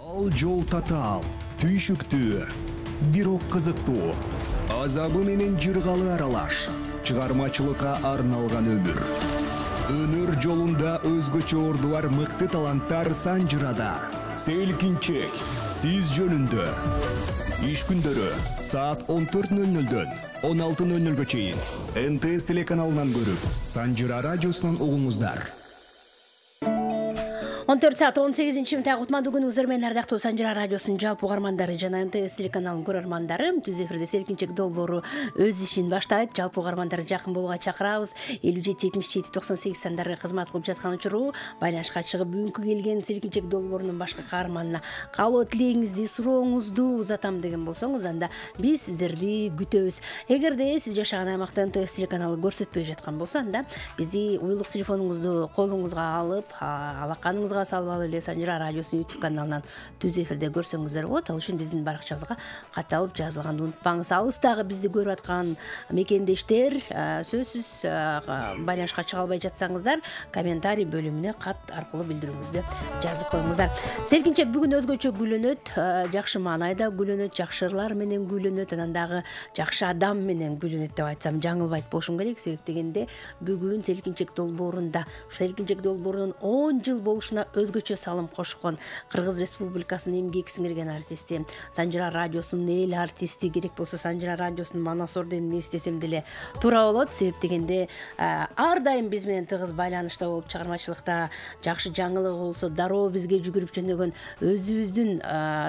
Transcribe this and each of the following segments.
Ал жол татаал, түйшүктүү, бирок кызыктуу, азабы менен жыргалы аралаш, чыгармачылыкка арналган өмүр. Өнөр жолунда өзгөчө ордулар мыкты таланттар Санжырада. Селкинчек, сиз жөнүндө. Иш күндөрү саат 14:00-дөн 16:00-гө чейин НТС телеканалынан көрүп, Санжыра радиосунан угуңуздар. 14 saat 18 минутта кутмандуу күнүңүздөр менен ардактуу Санжыра радиосунун жалпы угармандары жана НТС телеканалынын көрөрмандары. Түз эфирде Селкинчек долбоору өз ишин баштайт. Жалпы угармандарды жакын болууга чакырабыз. 57-77-98 сандарга кызмат кылып жаткан учуру байланышка чыгып бүгүнкү келген Селкинчек долбоорунун башкы каарманына каалоо тилегиңизди, сурооңузду узатам деген болсоңуз, анда биз сиздерди күтөбүз. Эгерде сиз жашаган аймакта НТС телеканалы көрсөтпөй жаткан болсо, анда бизди уюлдук телефонуңузду колуңузга алып, алаканыңызга салып алып эле Санжыра радиосунун YouTube каналынан түз эфирде көрсөңүздөр болот. Ал үчүн биздин баракчабызга катталып жазылганды унутпаңыз. Алыстагы бизди көрүп аткан мекендештер сөзсүз байланышка чыга албай жатсаңыздар, комментарий бөлүмүнө кат аркылуу билдирүүңүздү жазып коюңуздар. Селкинчек бүгүн өзгөчө гүлөнөт, жакшы маанайда гүлөнөт, жакшы ырлар менен гүлөнөт, анан дагы жакшы адам менен гүлөнөт деп айтсам жаңылбайт болушум керек. Себеп дегенде бүгүн Селкинчек долбоорунда, Селкинчек долбоорунун 10 жыл болушуна өзгөчө салым кошкон Кыргыз Республикасынын эмгек сиңирген артисти, Санжыра радиосунун эл артисти, керек болсо Санжыра радиосунун Манас орденин эстесем деле туура болот. Себеп дегенде ар дайым биз менен тыгыз байланышта болуп, чыгармачылыкта жакшы жаңылык болсо дароо бизге жүгүрүп жөнөгөн өзүбүздүн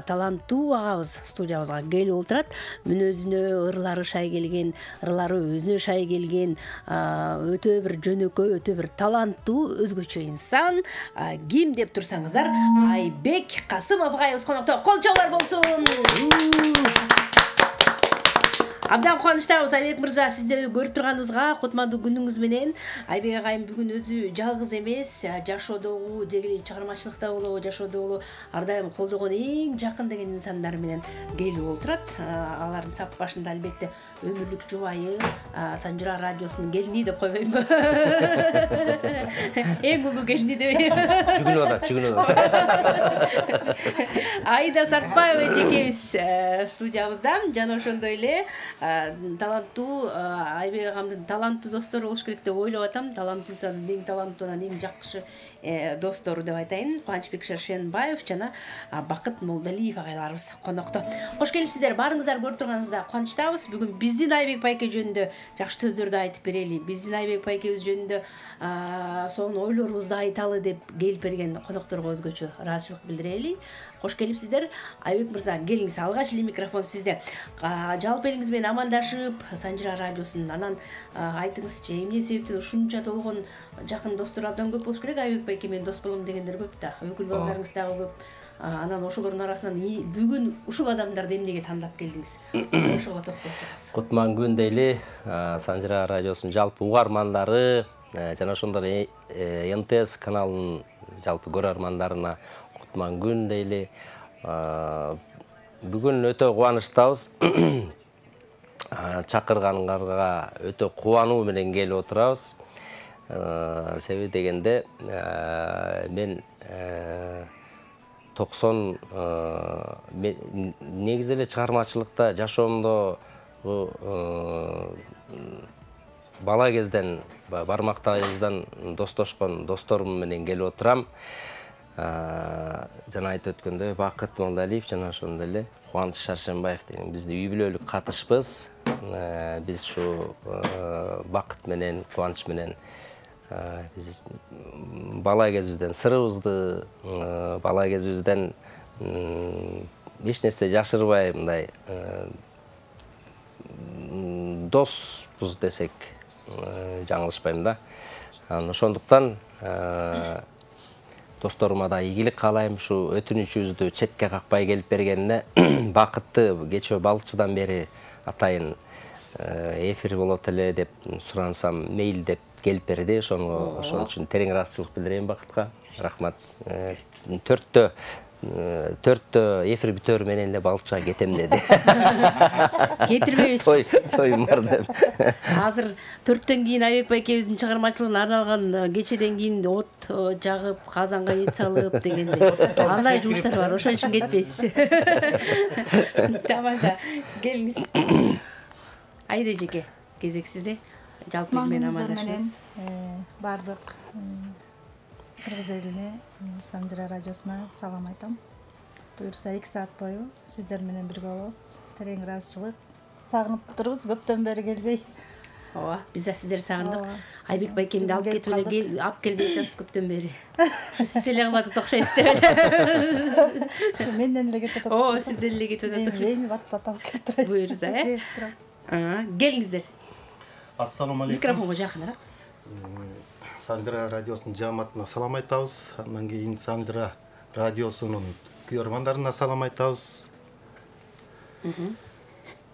таланттуу агабыз студиябызга келип отурат. Мүнөзүнө ырлары шай келген, ырлары өзүнө шай келген, өтө бир жөнөкөй, өтө бир таланттуу өзгөчө инсан. Ким деп турсаңыздар, Айбек Касымов агайыбыз конокто. Кол чоолор болсун. Абдан кубанычтабыз Айбек мырза, сизди көрүп турганыбызга. Кутмандуу күнүңүз менен. Айбек агайым бүгүн өзү жалгыз эмес, жашоодогу, деги чыгармачылыкта болобу, жашоодо болобу ар дайым колдогон эң жакын деген инсандар менен келип отурат. Алардын сап башында албетте өмүрлүк жубайы, Санжыра радиосунун келини деп койбоймбу? Эң улуу келини деп. Жүгүнүп атат. Айда Сартбаева эжекебиз студиябызда, жана ошондой эле таланттуу Айбек агамдын таланттуу достору болуш керек деп ойлоп атам. Таланттуу инсандын эң таланттуу, эң жакшы достору деп айтайын. Кубанычбек Шершенбаев жана Бакыт Молдалиев агайларыбыз конокто. Кош келипсиздер. Баарыңыздар көрүп турганыбызда кубанычтабыз. Бүгүн биздин Айбек байке жөнүндө жакшы сөздөрдү айтып берели. Биздин Айбек байкебиз жөнүндө сонун ойлорубузду айталы деп келип берген конокторго өзгөчө ыраазычылык билдирели. Кош келипсиздер. Айбек мырза, келиңиз. Алгач эле микрофон сизде. Жалпы элиңиз менен амандашып, Санжыра радиосунун анан айтыңызчы, эмне себептен ушунча толгон жакын достор абдан көп болуш керек? Айбек байке менен дос болом дегендер көп да. Өкүл балдарыңыз дагы көп. Анан ошолордун арасынан бүгүн ушул адамдарды эмнеге тандап келдиңиз? Ошого токтолсоңуз. Кутман күн дейли Санжыра радиосунун жалпы угармандары жана ошондой НТС каналынын жалпы көрөрмандарына кутман күн дейли. Бүгүн өтө кубанычтабыз. Чакырганыңарга өтө кубануу менен келип отурабыз. Себеби дегенде мен 90 негизи эле чыгармачылыкта жашоомдо бала кезден бармактайыбыздан достошкон досторум менен келип отурам. Жана айтып өткөндөй Бакыт Молдалиев жана ошондой эле Кубаныч Шаршенбаев деген биздин үй бүлөлүк катышпыз. Биз ушу Бакыт менен Кубаныч менен биз бала кезибизден сырыбызды, бала кезибизден эч нерсе жашырбай мындай доспуз десек жаңылышпайм да. Ошондуктан досторума да ийгилик каалайм. Ушу өтүнүчүбүздү четке какпай келип бергенине. Бакытты кечээ балчыдан бери атайын эфир болот эле деп сурансам мейли деп келип берди. Ошон үчүн терең ыраазычылык билдирейм Бакытка. Рахмат. 4тө 4-тө эфир бүтөр менен эле балчыга кетем деди. Кетирбейбиз. Тоюм бар деп. Азыр 4төн кийин Айбек байкебиздин чыгармачылыгына арналган кечеден кийин от жагып, казанга ет салып дегенде андай жумуштар бар. Ошон үчүн кетпейсиз. Тамаша. Келиңиз. Айда жеке, кезек сизде. Жалпы менен амандашабыз. Бардык кыргыз элине, Санжыра радиосуна салам айтам. Буюрса 2 саат бою сиздер менен бирге болобуз. Терең ыраазычылык. Сагынып турбуз, көптөн бери келбей. Ооба, биз да сиздерди сагындык. Айбек байкемди алып кетип эле алып келди айтасыз көптөн бери. Сиз эле кылатат окшойсуз деп эле. Шу менден эле кетип атат. Ооба, сизден эле кетип атат. Мен бат алып кетирет. Буюрса, келиңиздер. Ассаламу алейкум. Микрофонго жакыныраак. Санжыра радиосунун жааматына салам айтабыз. Андан кийин Санжыра радиосунун көрөрмандарына салам айтабыз.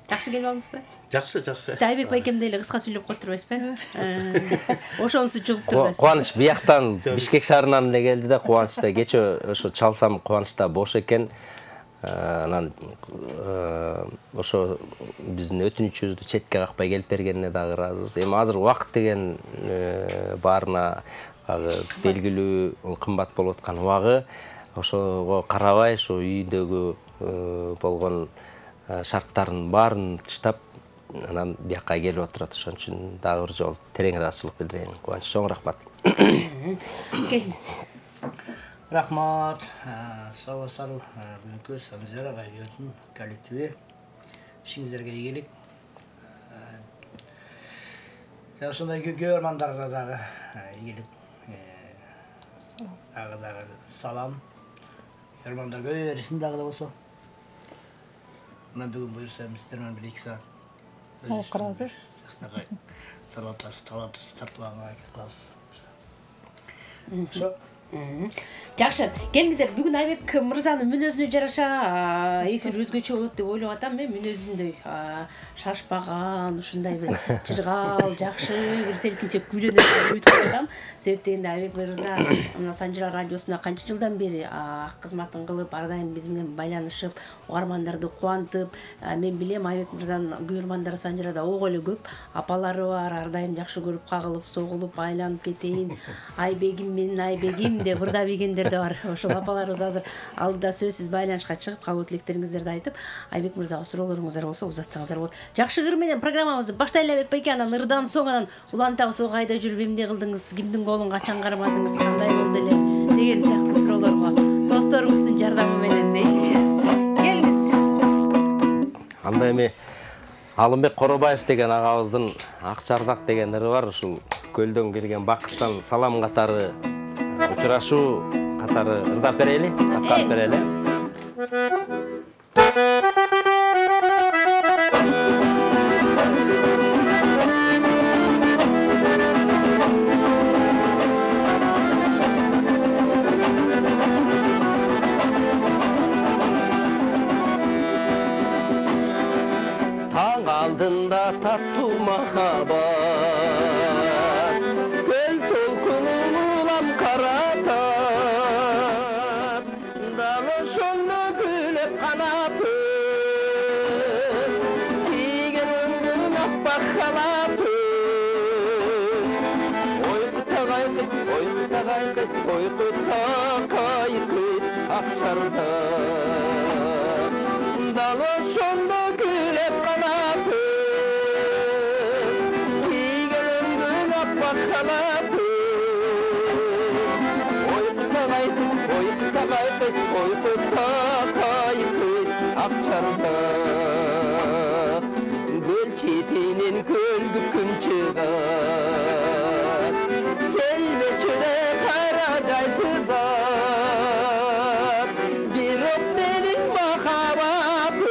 Жакшы келип алдыңызбы? Жакшы. Сиз Айбек байкемдей эле кыска сүйлөп кой турбайсызбы? Ошонусу жугуп турбайсыз. Кубаныч бияктан Бишкек шаарынан эле келди да, Кубанычта кече ошо чалсам Кубанычта бош экен. Анан ошо биздин өтүнүчүбүздү четке какпай келип бергенине дагы ыраазыбыз. Эми азыр убакыт деген баарына белгилүү кымбат болуп аткан убагы. Ошого карабай ошо үйдөгү болгон шарттардын баарын тыштап анан бияка келип отурат. Ошон үчүн дагы бир жолу терең ыраазычылык билдирейин. Кубаныч, чоң рахмат. Келиңиз. Рахмат. Сау-сау бүгүнкү Санжыра радиосунун коллективи. Ишиңиздерге ийгилик. Жана ошондой көрөрмандарга дагы ийгилик. Дагы салам. Көрөрмандар көбөйө берсин дагы да болсо. Мына бүгүн буюрса сиздер менен бир 2 саат. Окуразы. Талант тартылганга кылабыз. Ошо. Жакшы, келиңиздер. Бүгүн Айбек мырзанын мүнөзүнө жараша эфир өзгөчө болот деп ойлоп атам. Мен мүнөзүндөй шашпаган, ушундай бир жыргал, жакшы, бир селкинчек күйлөнөт деп атам. Себеп дегенде Айбек мырза мына Санжыра радиосуна канча жылдан бери кызматын кылып, ар дайым биз менен байланышып, угармандарды кубантып, мен билем Айбек мырзанын көрөрмандары Санжырада ого эле көп. Апалары бар, ар дайым жакшы көрүп, кагылып, согулуп, айланып кетейин. Айбегим менин Айбегим деп бурда бергендер да бар. Ошол апаларыбыз азыр алдыда сөзсүз байланышка чыгып, калуу тилектериңиздерди айтып, Айбек мырзага суроолоруңуздар болсо узатсаңыздар болот. Жакшы ыр менен программабызды баштайлы Айбек байке, анан ырдан соң анан улантабыз, ого кайда жүрүп эмне кылдыңыз, кимдин колун качан кармадыңыз, кандай болду эле деген сыяктуу суроолорго досторуңуздун жардамы менен дейинчи. Келиңиз. Анда эми Алымбек Коробаев деген агабыздын Акчардак деген ыры бар. Ушул көлдөн келген бакыттан салам катары учурашуу катары ырдап берели, аткарып берели. Таң алдында таттуу махаббат, көл толкунун улам каратат, дал ошондо күлөп канаты, тийген өңгүн аппак халаты. Ойкута кайкыт Акчарда, дал ошондо күлөп канаты, тийген өңгүн аппак халаты. Ойкута кайкыт Акчарда, көл четинен көлгүп күн чыгат, келбечүдө кара жайсыз ат, бирок менин махаббатым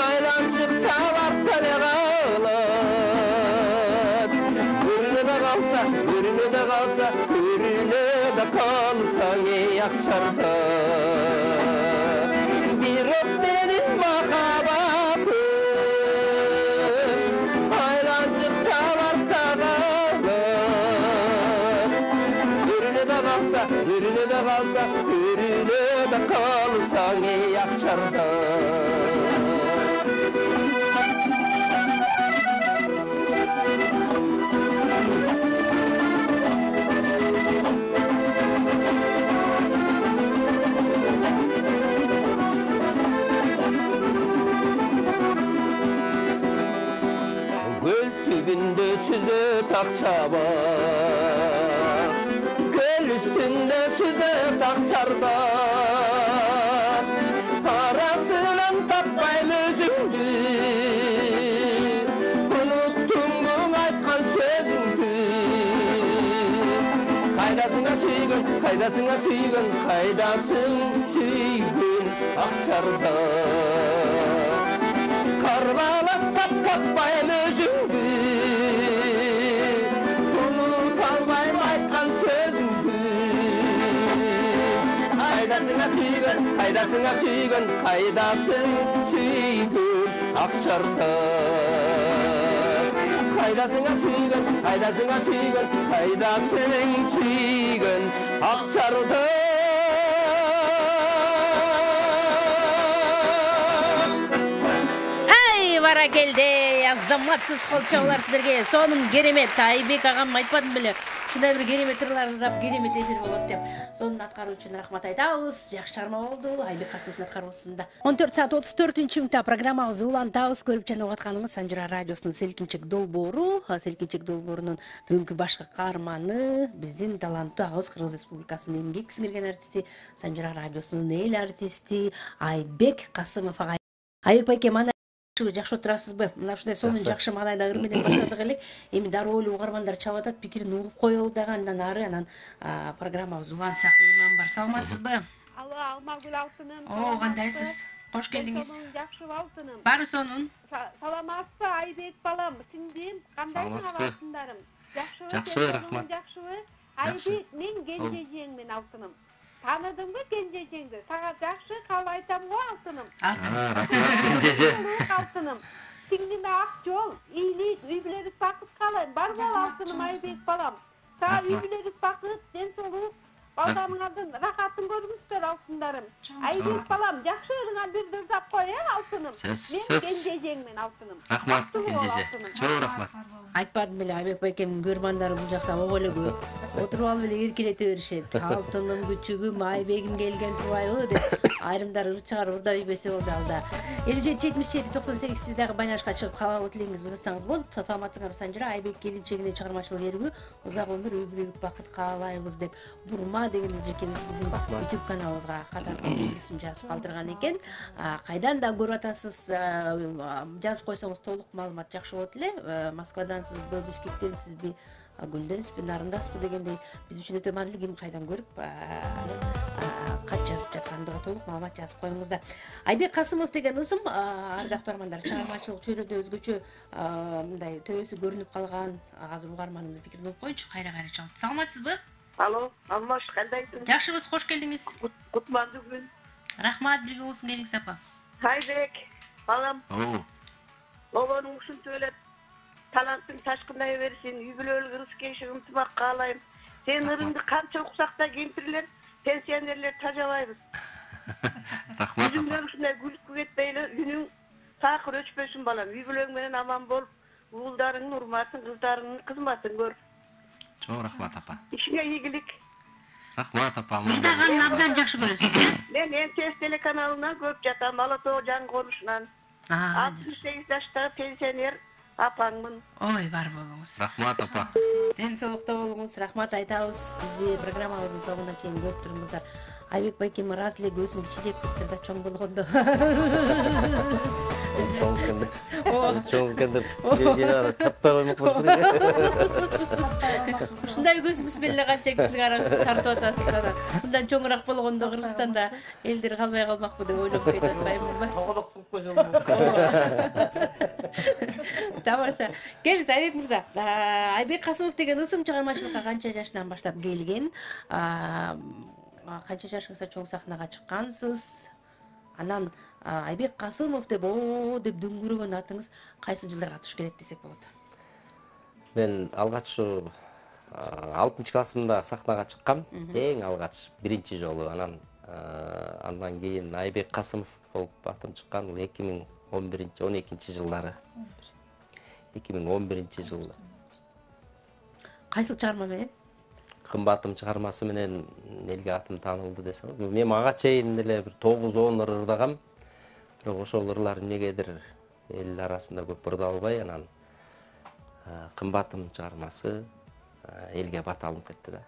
айланчык табакта эле калат. Көрүнө да калсаң эй Акчарда, бирок менин махаббатым айланчык табакта калат. Көрүнө да калса Үйлөдө калсаң эй акчарда. Göl tübünde süzet akça var, göl üstünde süzet akçarda. Arasından tapmayım özümdü, unuttum bu aytkan sözümdü. Kaydasına süygün, kaydasına süygün, kaydasın süygün akçarda. Karbalastap tapmayım özümdü, unutalmayım aytkan sözümdü. Kaydasına süygün, kaydasına süygün, kaydasın süygün akçarda. Kaydasına süygün, kaydasına süygün, kaydasın süygün akçarda. Бара келди, азаматсыз кол чабуулар сиздерге. Сонун керемет Айбек агам айтпадым беле. Ушундай бир керемет ырлардап, керемет эфир болот деп. Сонун аткаруу үчүн рахмат айтабыз. Жакшы чыгарма болду. Айбек Касымовдун аткаруусунда. 14:34 программабызды улантабыз. Көрүп жана угуп атканыңыз Санжыра радиосунун Селкинчек долбоору. Селкинчек долбоорунун бүгүнкү башкы каарманы биздин таланттуу Агыс Кыргыз Республикасынын эмгек сиңирген артисти, Санжыра радиосунун эл артисти Айбек Касымов агай. Айбек байке, мана жакшы отурасызбы? Мына ушундай сонун жакшы маанайда ыр менен баштадык элек. Эми дароо эле угармандар чалып атат, пикирин угуп коелу дагы андан ары анан программабыз улантсак дейм бар. Саламатсызбы? Алло, Алмагүл алтыным. О, кандайсыз? Кош келдиңиз. Жакшы алтыным. Баары сонун. Саламатсызбы Айбек балам, сиңдим, кандайсың абасындарым? Жакшыбы? Жакшы, рахмат. Жакшыбы? Айбек, мен кенжежеңмин алтыным. Таныдыңбы кенжежеңди? Сага жакшы кабыл айтам го алтыным. Рахмат кенжеже. Алтыным. Сиңдиме ак жол, ийлик, үй бүлөгүз бакыт каалайм. Барбы алтыным Айбек балам? Сага үй бүлөгүз бакыт, ден соолук, балдарыңардын рахатын көрүңүздөр алтындарым. Айбек балам, жакшы ырыңа бир дырдап кой, алтыным. Мен кенжежеңмин алтыным. Рахмат кенжеже. Чоң рахмат. Айтпадым беле, Айбек байкемдин көрмандары бул жакта ого эле көп. Отуруп алып эле эркелете беришет. Алтыным, күчүгүм, Айбегим келген тубайбы деп айрымдар ыр чыгарып урдап ийбесе болду алда. 57-77-98 сиз дагы байнашка чыгып калабы тилегиңизди узатсаңыз болот. Саламатсыңарбы Санжыра? Айбек келинчегине чыгармачылык эрүү, узак өмүр, үй бүлөлүк бакыт каалайбыз деп Бурма деген жекебиз биздин YouTube каналыбызга катар көрүүсүн жазып калтырган экен. Кайдан да көрүп атасыз, жазып койсоңуз толук маалымат жакшы болот эле. Москвадансызбы, Бишкектенсизби, Гүлденсизби, Нарындасызбы дегендей биз үчүн өтө маанилүү. Ким кайдан көрүп кат жазып жаткандыгы толук маалымат жазып коюңуздар. Айбек Касымов деген ысым ардактуу армандар чыгармачылык чөйрөдө өзгөчө мындай төбөсү көрүнүп калган азыр угарманымдын пикирин угуп койчу. Кайра чалып. Саламатсызбы? Алло, Алмаш, кандайсың? Жакшыбыз, кош келдиңиз. Кутмандуу күн. Рахмат, бирге болсун келиңиз апа. Айбек балам. Болгонуң ушинтип эле талантың ташкындай берсин, үй бүлөлүк ырыс кеши ынтымак каалайм. Сен ырыңды канча уксак да кемпирлер, пенсионерлер тажабайбыз. Рахмат. Жүзүңдөн ушундай күлкү кетпей эле үнүң такыр өчпөсүн балам. Үй бүлөң менен аман болуп, уулдарыңдын урматын, кыздарыңдын кызматын көр. Чоң рахмат апа. Ишиңе ийгилик. Рахмат апа. Мырдаган абдан жакшы көрөсүз. Мен МТС телеканалынан көрүп жатам, Ала Тоо жаңы конушунан. 68 жаштагы пенсионер апаңмын. Ой, бар болуңуз. Рахмат апа. Ден соолукта болуңуз. Рахмат айтабыз. Бизди программабыздын соңуна чейин көрүп туруңуздар. Айбек байкем ыраазы эле көзүм кичирээк кетти да чоң болгондо. Чоң кендеп. Таппай коймок болчу. Ушундай көзүңүз менен эле канча кишини караңыз тартып атасыз анан. Мындан чоңураак болгондо Кыргызстанда элдер калбай калмакпы деп ойлоп кетип атпаймынбы? Тоголок болуп койсом. Тамаша. Келиңиз Айбек мырза. Айбек Касымов деген ысым чыгармачылыкка канча жашынан баштап келген? Канча жашыңызда чоң сахнага чыккансыз? Анан Айбек Касымов деп деп дүңгүрөгөн атыңыз кайсы жылдарга туш келет десек болот? Мен алгач 6-классымда сахнага чыккам. Эң алгач биринчи жолу. Анан Андан кейін Айбек Касымов болып атым шыққан. Ол 2011-12 жылдары. 2011 жылы. Кайсыл чыгарма менен? Кымбатым чыгармасы менен элге атым таанылды десем. Мен ага чейин эле бир 9-10 ыр ырдагам. Бирок ошол ырлар эмнегедир эл арасында көп ырда албай, анан Кымбатым чыгармасы элге бата алынып кетти да.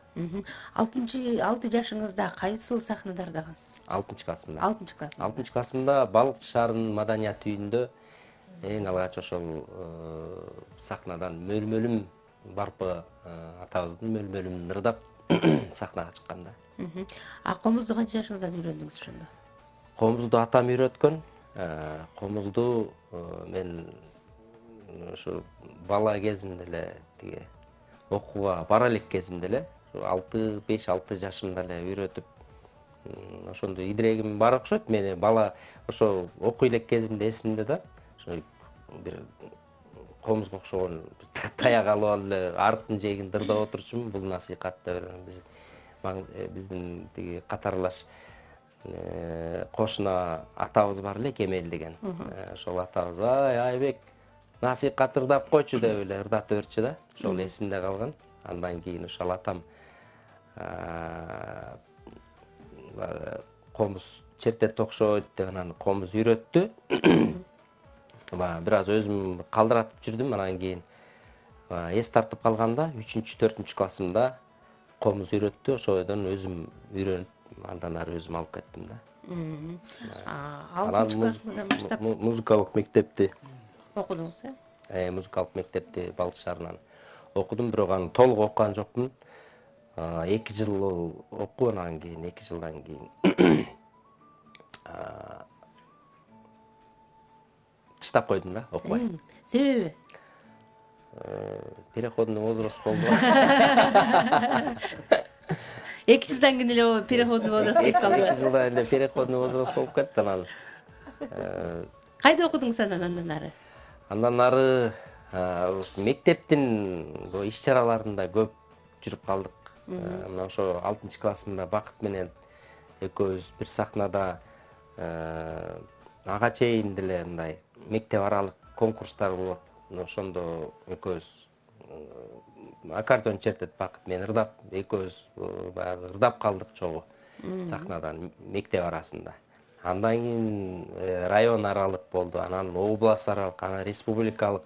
6 жашыңызда кайсыл сахнада ырдагансыз? 6 классымда. 6 классымда Балык шаарынын маданият үйүндө эң алгач ошол сахнадан мөлмөлүм Барпы атабыздын мөлмөлүмүн ырдап сахнага чыкканда. Комузду канча жашыңыздан үйрөндүңүз ошондо? Комузду атам үйрөткөн. Комузду мен ошо бала кезимде эле тиги окууга бара элек кезимде эле 5-6 жашымда эле үйрөтүп, ошондо идирегим бар окшойт. Мени бала ошо окуй элек кезимде эсимде да. Ошо бир комузга окшогон таяк алып алып эле арыктын жээгинде ырдап отурчумун. Бул насыйкатты биздин тиги катарлаш кошуна атабыз бар эле, Кемел деген. Ошол атабыз Айбек насыйкат ырдап койчу деп эле ырдатып берчү да. Ошол эсимде калган. Андан кийин ошол атам комуз чертет окшойт деп анан комуз үйрөттү. Бир аз өзүм калдыратып жүрдүм. Анан кийин эс тартып калганда 3-4 классымда комуз үйрөттү. Ошодон өзүм үйрөнүп, андан ары өзүм алып кеттим да. 6 классыңыздан баштап музыкалык мектепти окудуңуз, музыкалык мектепти Балык шаарынан окудум, бирок аны толук окуган жокмун. 2 жыл окуп, анан кийин 2 жылдан кийин таштап койдум да, окубай. Себеби? Переходный возраст болду. 2 жылдан кийин эле переходный возраст болуп калды. 2 жылдан эле переходный возраст болуп кетти анан. Кайда окудуңуз андан ары? Андан ары мектептин иш-чараларында көп жүрүп калдык. Мына ошо 6 классымда Бакыт менен экөөбүз бир сахнада ага чейин деле мындай мектеп аралык конкурстар болот. Ошондо экөөбүз аккордеон чертет Бакыт менен ырдап, экөөбүз баягы ырдап калдык чогуу сахнадан мектеп арасында. Андан кийин район аралык болду, анан область аралык, анан республикалык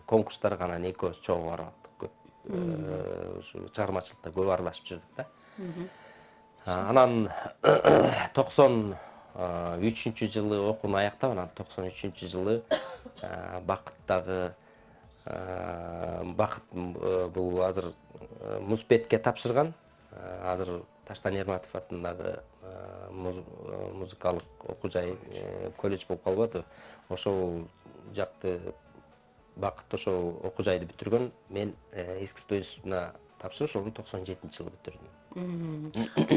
конкурстарга анан экөөбүз чогуу барып аттык. Ушу чыгармачылыкта көп аралашып жүрдүк да. Анан 93 жылы окууну аяктап, анан 93 жылы Бакыттагы Бакыт бул азыр Музбетке тапшырган. Азыр Таштан Ерматов атындагы музыкалык окуу жай колледж болуп калбады. Ошол жакты Бакыт ошол окуу жайды бүтүргөн. Мен искусствоюсуна тапшырып, ошону 97-жылы бүтүрдүм.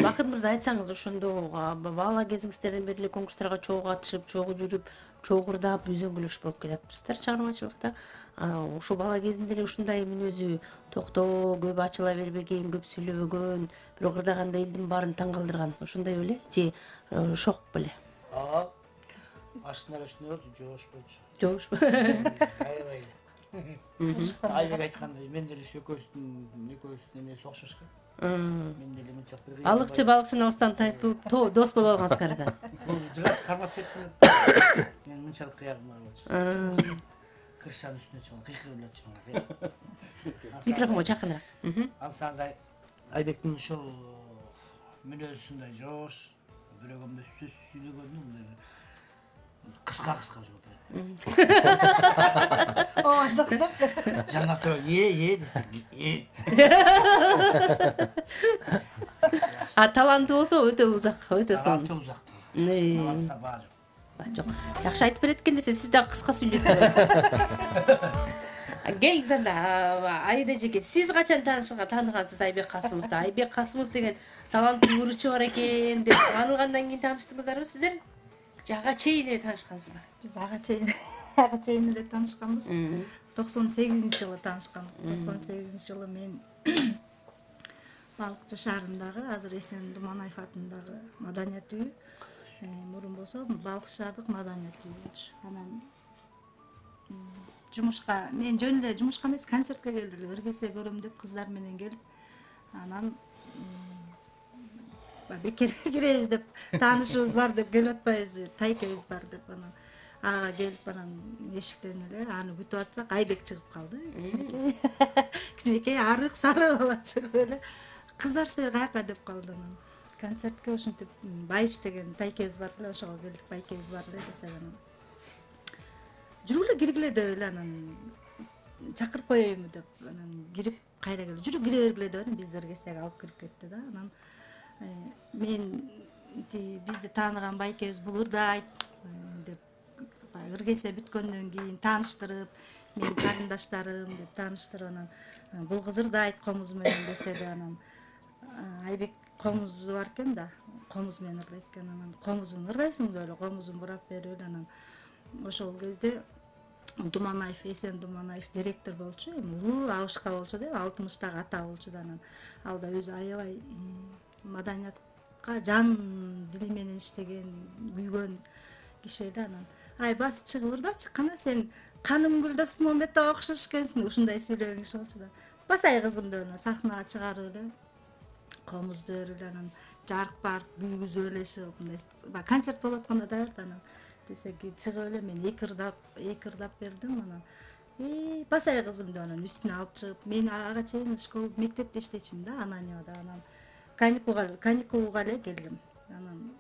Бакыт мырза, айтсаңыз, ошондо бала кезиңизден бери эле конкурстарга чогуу катышып, чогуу жүрүп, чогуу ырдап, үзөңгүлөш болуп келатыпсыздар чыгармачылыкта. Ошо бала кезинде эле ушундай мүнөзү токтоо, көп ачыла бербеген, көп сүйлөбөгөн, бирок ырдаганда элдин баарын таң калтырган, ошондой беле же шок беле? Башында ушундай болчу, жогошпойчу. Жогошпу. Аябай эле. Айбек айткандай, мен деле экөөбүздүн эмеси окшош экен. Мен деле мынча бир Балыкчы алыстан тайтып дос болуп алгансыздар да. Бул жыгач кармап кетти. Мен мынчалык кыягым бар болчу. Крышанын үстүнө чыгып кыйкырып эле. Микрофонго жакыныраак. Ансаңдай Айбектин ошол мүнөзүндай жош, бирөөгө сөз сүйлөгөнү кыска жооп берет. Ооба, жактап. Жана десең, Таланты болсо өтө узак, өтө сонун. таланты узак. Талантса баа жок. Жок, жакшы айтып берет экен десе, сиз дагы кыска сүйлөп бересиз. Келиңиз анда, Аида эжеке, сиз качан тааныгансыз Айбек Касымовду? Айбек Касымов деген таланттуу уручу бар экен деп таанылгандан кийин тааныштыңыздарбы сиздер? Ага чейин эле таанышкансызбы? Биз ага чейин эле таанышканбыз. 98-жылы таанышканбыз. 98-жылы мен Балыкчы шаарындагы азыр Эсен Думанаев атындагы маданият үйү. Мурун болсо Балыкчы шаардык маданият үйү болчу. Анан жумушка мен жөн эле жумушка эмес концертке келип эле Ыргесе көрөм деп кыздар менен келип, анан бекер киребиз деп таанышыбыз бар деп келип атпайбызбы, тайкебиз бар деп анан ага келип анан эшиктен эле аны күтүп атсак Айбек чыгып калды. Кичинекей арык сары бала чыгып эле кыздар силер каяка деп калды. Анан концертке ошентип Байыш деген тайкебиз бар эле, ошого келип байкебиз бар эле десек анан жүргүлө киргиле деп эле анан чакырып коеюнбу деп анан кирип кайра келип жүрүп кире бергиле деп анан биздер Ыргесеге алып кирип кетти да. Анан мен бизди тааныган байкебиз бул ырдайт деп Ыргесе бүткөндөн кийин тааныштырып, менин карындаштарым деп тааныштырып анан бул кыз ырдайт комуз менен десе эле анан Айбек комузу бар экен да, комуз менен ырдайт экен. Анан комузун ырдайсың деп эле комузун бурап берип эле анан ошол кезде Думанаев, Эсен Думанаев директор болчу, эми улуу абышка болчу деп 60-тагы ата болчу да. Анан ал да өзү аябай маданиятка жан дили менен иштеген, күйгөн киши эле. Анан ай бас чыгып ырдачы, кана сен каным Гүлдос Момбетовго окшош экенсиң, ушундай сүйлөгөн киши болчу да. Басай кызым деп анан сахнага чыгарып эле комузду берип эле анан жарык бар күйгүзүп эле чыгып мындай концерт болуп атканда даярды. Анан десек чыгып эле мен эки ырдап бердим. Анан басай кызым деп анан үстүнө алып чыгып, мен ага чейин школ мектепте иштечимин да, Ананияда. Анан каникулга эле келдим. Анан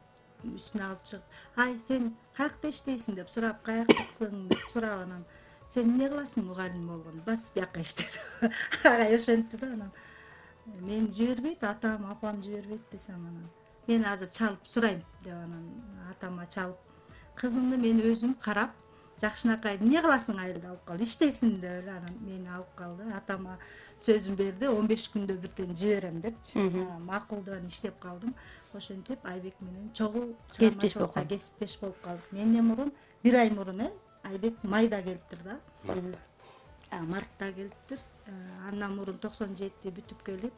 үстүнө алып чыгып, ай сен каякта иштейсиң деп сурап, каяктыксың деп сурап, анан сен эмне кыласың мугалим болгону, бас бияка иште деп ага ошентти да. Анан мен жибербейт, атам, апам жибербейт десем, анан мен азыр чалып сурайм деп анан атама чалып, кызыңды мен өзүм карап, жакшынакай эмне кыласың айылда алып кал, иштесин деп эле анан мени алып калды. Атама сөзүн берди, 15 күндө бирден жиберем депчи. Макул деп анан иштеп калдым. Ошентип Айбек менен чогуу чыгармачылыкта кесиптеш болуп калдык. Менден мурун, 1 ай мурун Айбек майда келиптир да. Мартта келиптир. Андан мурун 97 бүтүп келип,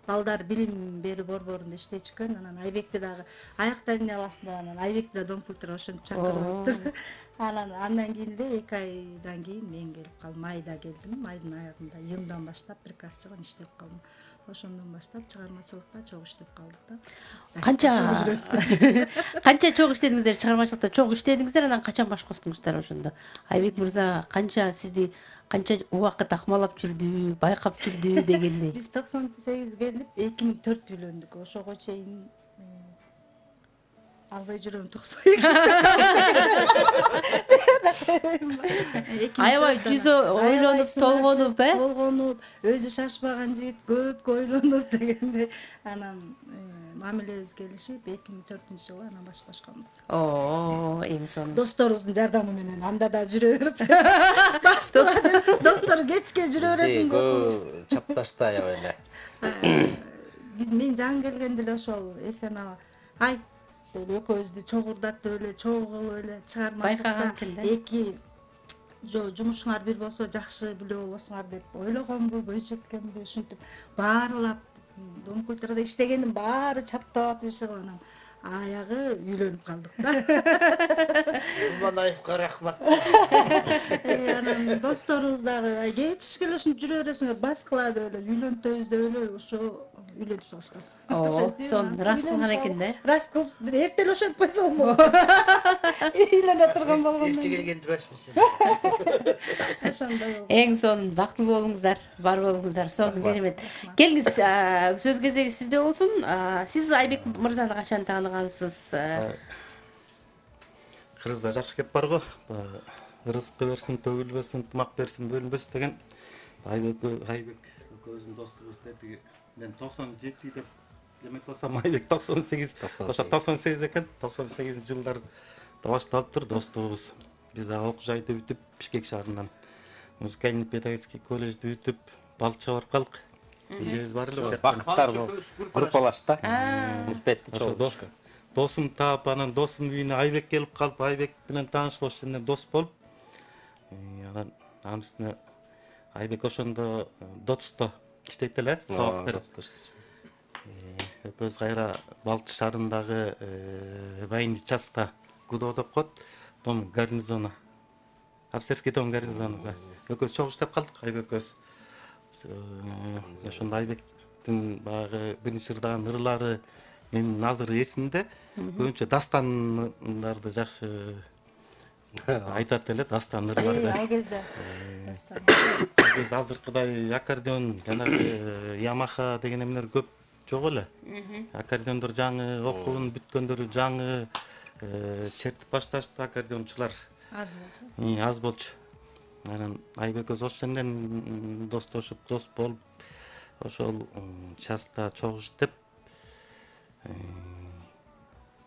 балдар билим берүү борборунда иштечкен. Анан Айбекти дагы аякта эмне аласың деп анан Айбекти да Домпултур ошентип чакырып. Анан андан кийин эле 2 айдан кийин мен келип калдым. Майда келдим. Майдын аягында июндан баштап приказ чыгып иштеп калдым. Ошондон баштап чыгармачылыкта чогуу иштеп калдык да. Канча чогуу иштедиңиздер, чыгармачылыкта чогуу иштедиңиздер, анан качан баш костуңуздар ошондо? Айбек мырза канча сизди канча убакыт акмалап жүрдү, байкап жүрдү дегендей. Биз 98 келип 2004 үйлөндүк. Ошого чейин албай жүрөм 92. Аябай жүзү ойлонуп, толгонуп, толгонуп, өзү шашпаган жигит көп ойлонуп дегендей. Анан мамилебиз келишип 2004-жылы анан баш кошконбуз. Эң сонун. Досторубуздун жардамы менен анда да жүрө берип. Достор кечке жүрө бересиң го. Чапташта аябай эле. Биз мен жаңы келгенде эле ошол Эсен аба, ай экөөбүздү чогурдатып эле, чогуу эле чыгармачылыкта эки жумушуңар бир болсо жакшы билүү болосуңар деп ойлогонбу, бөлүшөткөнбү, ушинтип баарылап Домкультурада иштегендин баары чаптап атышып анан аягы үйлөнүп калдык да. Думанаевга рахмат. Анан досторубуз дагы кечишке эле ушинтип жүрө бересиңер, бас кыла деп эле үйлөнтөбүз деп эле ошо үйлөнүп салышкан. Сон рас кылган экен да. Рас кылып, бир эрте эле ошентип койсо болмок. Үйлөнө турган болгондон Эрте келген дурашмысың. ошондой болду. Эң сонун бактылуу болуңуздар, бар болуңуздар. Сонун керемет. Келиңиз, сөз кезеги сизде болсун. Сиз Айбек мырзаны качан тааныгансыз? Кыргызда жакшы кеп бар го. Ырызыкка берсин, төгүлбөсүн, тымак берсин, бөлүнбөсүн деген. Айбек экөөбүздүн достугубуз деди. Мен 97 деп демек болсам Айбек 98. Ошо 98 экен. 98-жылдар башталыптыр достугубуз. Биз дагы окуу жайды бүтүп, Бишкек шаарынан музыкальный педагогический колледжди бүтүп, Балчыга барып калдык. Эжебиз бар эле ошо. Бакыттар группалашта. Муспетти чогуу. Досум таап, анан досумдун үйүнө Айбек келип калып, Айбек менен тааныш болуп, жана дос болуп, анан анын үстүнө Айбек ошондо Дотусто иштейт эле, сабак берет. Экөөбүз кайра Балчы шаарындагы военный частта ГУДО деп коет, дом гарнизона. Офицерский дом гарнизонунда. Экөөбүз чогуу иштеп калдык, Айбек экөөбүз. Ошондо Айбектин баягы биринчи ырдаган ырлары менин азыр эсимде. Көбүнчө дастандарды жакшы айтат эле, дастан ырларды. Ал кезде дастан. Ал кезде азыркыдай аккордеон, жанагы Ямаха деген эмелер көп жок эле. Аккордеондор жаңы, окуун бүткөндөрү жаңы, чертип башташты аккордеончулар. Аз болчу. Аз болчу. Анан Айбек өз ошонден достошуп, дос болуп, ошол частта чогуу иштеп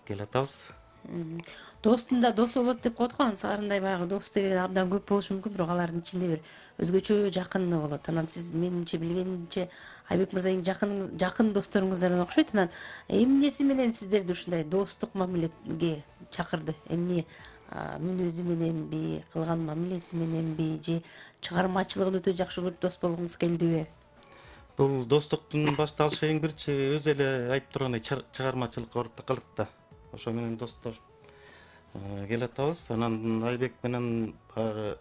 келатабыз. Достун да дос болот деп коет го, ансыгарындай баягы дос деген абдан көп болушу мүмкүн, бирок алардын ичинде бир өзгөчө жакыны болот. Анан сиз менимче билгенимче Айбек мырза эң жакын досторуңуздардан окшойт. Анан эмнеси менен сиздерди ушундай достук мамилеге чакырды? Эмне мүнөзү мененби, кылган мамилеси мененби, же чыгармачылыгын өтө жакшы көрүп дос болгуңуз келдиби? Бул достуктун башталышы эң биринчи өзү эле айтып тургандай чыгармачылыкка барып калдык да. Ошо менен достошуп келатабыз. Анан Айбек менен баягы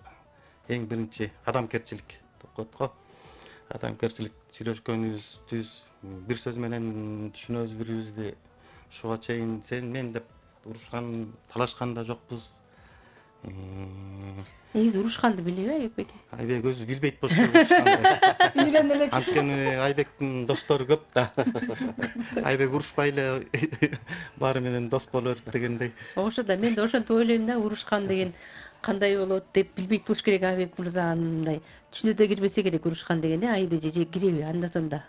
эң биринчи адамгерчилик деп коет го. Адамгерчилик сүйлөшкөнүбүз, бир сөз менен түшүнөбүз бири-бирибизди. Ушуга чейин сен мен деп урушкан, талашкан да жокпуз. Негизи урушканды билеби Айбек? Айбек өзү билбейт болчу урушканды. Билген элек. Анткени Айбектин достору көп да. Айбек урушпай эле баары менен дос боло берет дегендей. Ошо да мен да ошентип ойлойм да, урушкан деген кандай болот деп билбейт болуш керек Айбек мырза, андай түшүнө да кирбесе керек урушкан деген, айда же киреби анда-санда?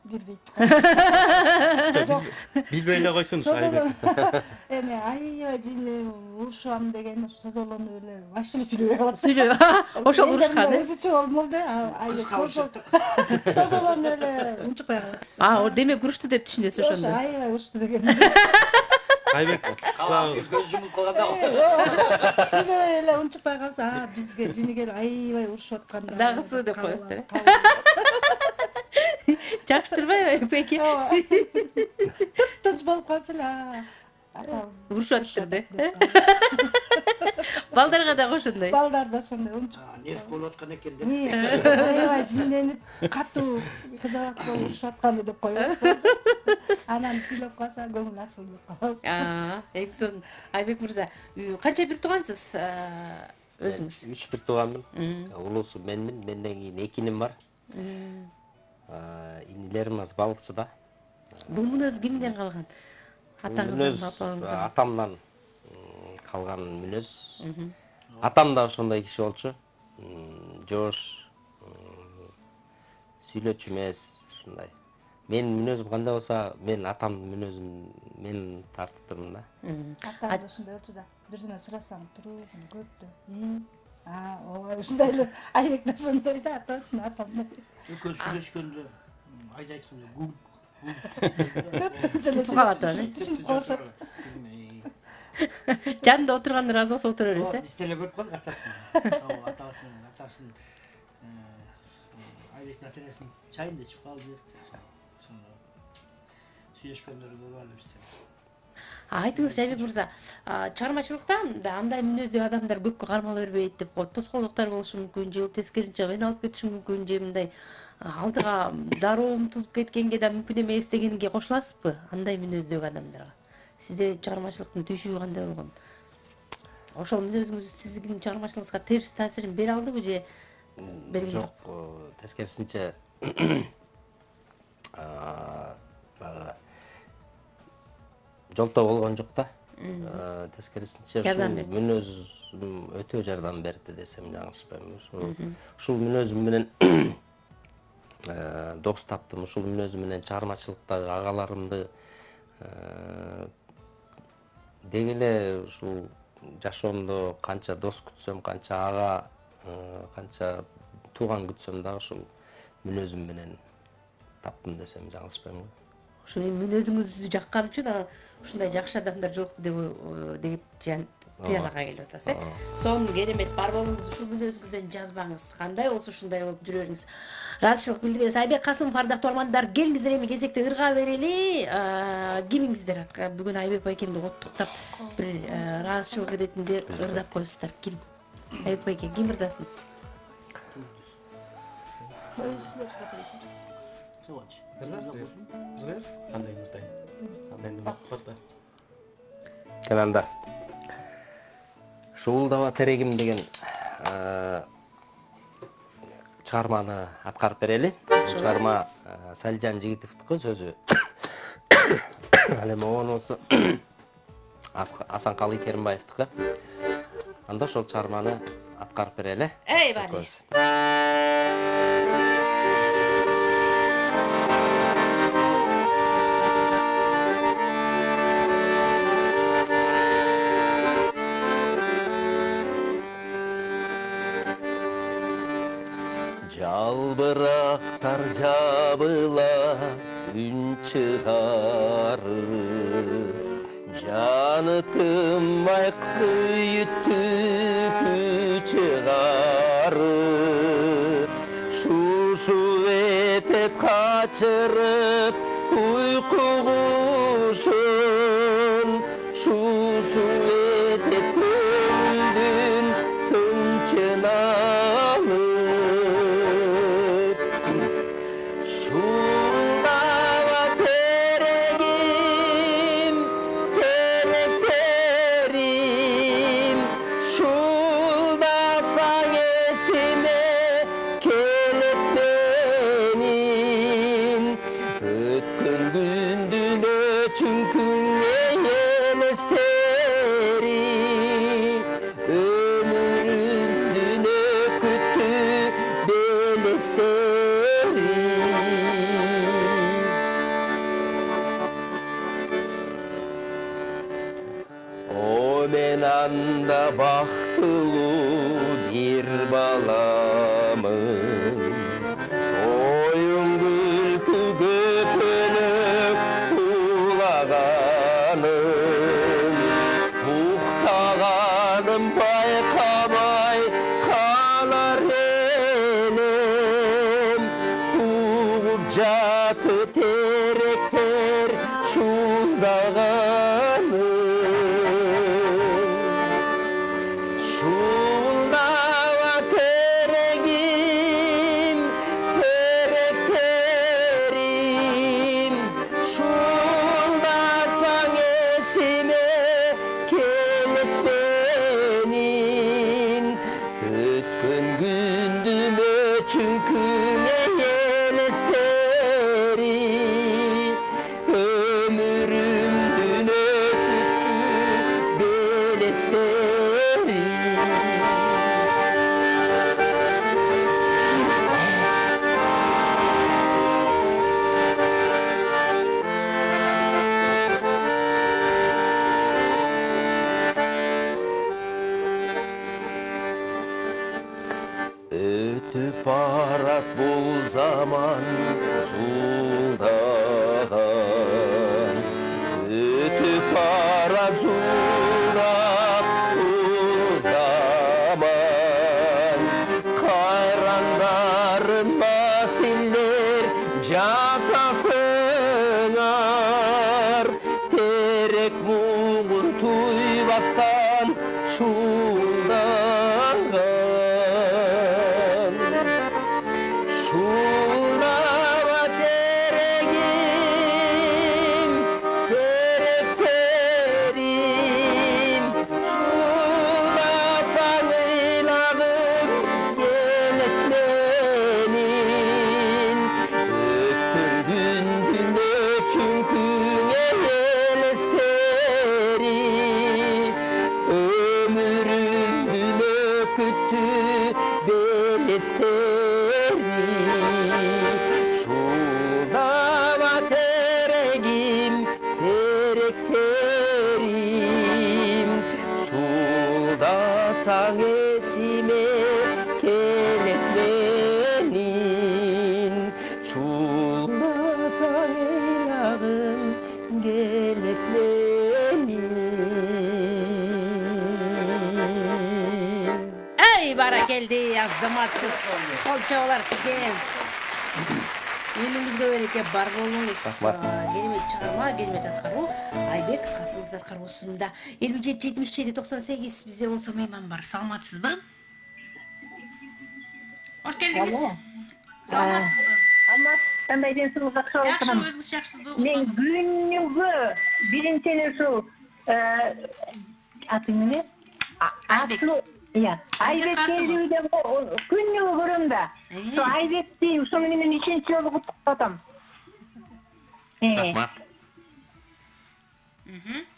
Билбейт. Билбей эле койсун Айбек. Эми аябай жине урушам деген созолонуп эле баш эле сүйлөбөй калат. Сүйлөп, ошол урушкан. Өзүчө болмолду, Айбек созолонуп эле унчукпай калат. Демек урушту деп түшүнөсүз Ошо ошондо. аябай урушту деген. Айбек көз жумуп калганда Сүйлөбөй эле унчукпай калса, бизге жини келип аябай урушуп атканда. Дагысы деп коесуздар. Жакшы турбайбы Айбек? Тынч болуп калса эле атабыз Урушуп атыптыр да. Балдарга да ошондой. Балдар да ошондой унчук. неш болуп аткан экен деп. Аябай жинденип, катуу кызабат болуп урушуп атканды деп коебуз. Анан сүйлөп калса көңүл ачылды деп калабыз. Эң сонун. Айбек мырза, канча бир туугансыз өзүңүз? 3 бир тууганмын. Улуусу менмин, менден кийин 2 иним бар. Инилерим аз Балыкчыда. Бул мүнөз кимден калган? Атаңыздан, апаңыздан? Атамдан калган мүнөз. Атам да ошондой киши болчу. Жоош, сүйлөчү эмес, ушундай. Менин мүнөзүм кандай болсо, мен атамдын мүнөзүн мен тартып турмун да. Атам да ошондой болчу да. Бирдеме сурасаң туруп, көптү. Ушундай эле Айбек да ошондой да, точно атамдай. Экөө сүйлөшкөндө айда айтканда гум. Түшүп калат эле. Түшүнүп калышат. Жанында отурганда ыраазы болсо отура бересиз, Биз деле көрүп калдык атасын. Атасын Айбектин ата-энесин чайында ичип калды. Ошондо сүйлөшкөндөрү көп эле бизде. Айтыңыз Айбек мырза, чыгармачылыкта андай мүнөздүү адамдар көпкө кармала бербейт деп коет. Тоскоолдуктар болушу мүмкүн, же тескерисинче кыйналып кетиши мүмкүн, же мындай алдыга дароо умтулуп кеткенге да мүмкүн эмес дегенге кошуласызбы? Андай мүнөздөгү адамдарга. Сизде чыгармачылыктын түйшүгү кандай болгон? Ошол мүнөзүңүз сиздин чыгармачылыгыңызга терс таасирин бере алдыбы же берген жок? Жок, тескерисинче жолтоо болгон жок да. Тескерисинче ушул мүнөзүм өтө жардам берди десем жаңылышпайм. Ушул мүнөзүм менен дос таптым. Ушул мүнөзүм менен чыгармачылыктагы агаларымды деги эле ушул жашоомдо канча дос күтсөм, канча ага, канча тууган күтсөм дагы ушул мүнөзүм менен таптым десем жаңылышпайм. Ошо мүнөзүңүздү жаккан үчүн ушундай жакшы адамдар жок деп тыялага келип атасыз. Сонун керемет бар болуңуз, ушул мүнөзүңүздөн жазбаңыз. Кандай болсо ушундай болуп жүрөрүңүз. Ыраазычылык билдиребиз. Айбек Касымов, ардактуу угармандар, келиңиздер эми кезекте ырга берели. Кимиңиздер бүгүн Айбек байкемди коттуктап бир ыраазычылык иретинде ырдап коесуздар. Ким? Айбек байке, ким ырдасын? Кандай ырдайм? Кандай ырдайм? Кананда Шуулдаба терегим деген чыгарманы аткарып берели. Чыгарма Салжан Жигитовдуку, сөзү ал эми монусу Асанкалы Керимбаевдуку. Анда ошол чыгарманы аткарып берели. Эй, бали. Жалбырактар жабыла күн чыгарып, жаны тынмай күйүттү чыгарып, шушу этеп качырып уйку кушун, шушу этеп көңүлдүн тынчын алып, шуулдава терегим, теректерим, шуулдасаң эсиме келет менин, өткөн күндүн өчүнкүңе элестери, өмүрүмдүн өкүттү белестери. О мен анда бактылуу бир баламын, оюн күлкүгө бөлөк кулаганым, уктаганым байкамай калар элем, угуп жатып теректер шуулдаганым. Шуулдава терегим, теректерим, шуулдасаң эсиме келет менин, өткөн күндүн өчүнкүңе элестери, өмүрүмдүн өкүттү белестери. Өтүп барат бул заман зулдаган, өтүп барат зулдап бул заман, кайрандарыма силер жатасыңар, терек муңун туйбастан шуулдаган. Шуулдава терегим, теректерим, шуулдасаң ыйлагым келет менин, өткөн күндүн өчүнкүңе элестери, өмүрүмдүн өкүттү белестери. Шуулдава терегим, теректерим, шуулдасаң эсиме келет менин, шуулдасаң ыйлагым келет менин. баракелди, азаматсыз. Кол чабалар сизге. Үйүнүңүзгө береке, бар болуңуз. Керемет чыгарма, керемет аткаруу. Айбек Касымов аткаруусунда 57-77-98 бизде болсо мейман бар. Саламатсызбы? Хош келдиңиз. Саламатсызбы? Кандай денсаулык жакшы Жакшы, болсун. өзүңүз жакшысызбы? Мен күнүгө биринчи эле ушул аты эмне? Айбек. Иә, Айбек келди деп күнүгө көрөм да. Ошо Айбекти ушуну менен ишенчи жолу куттуктап атам. Рахмат.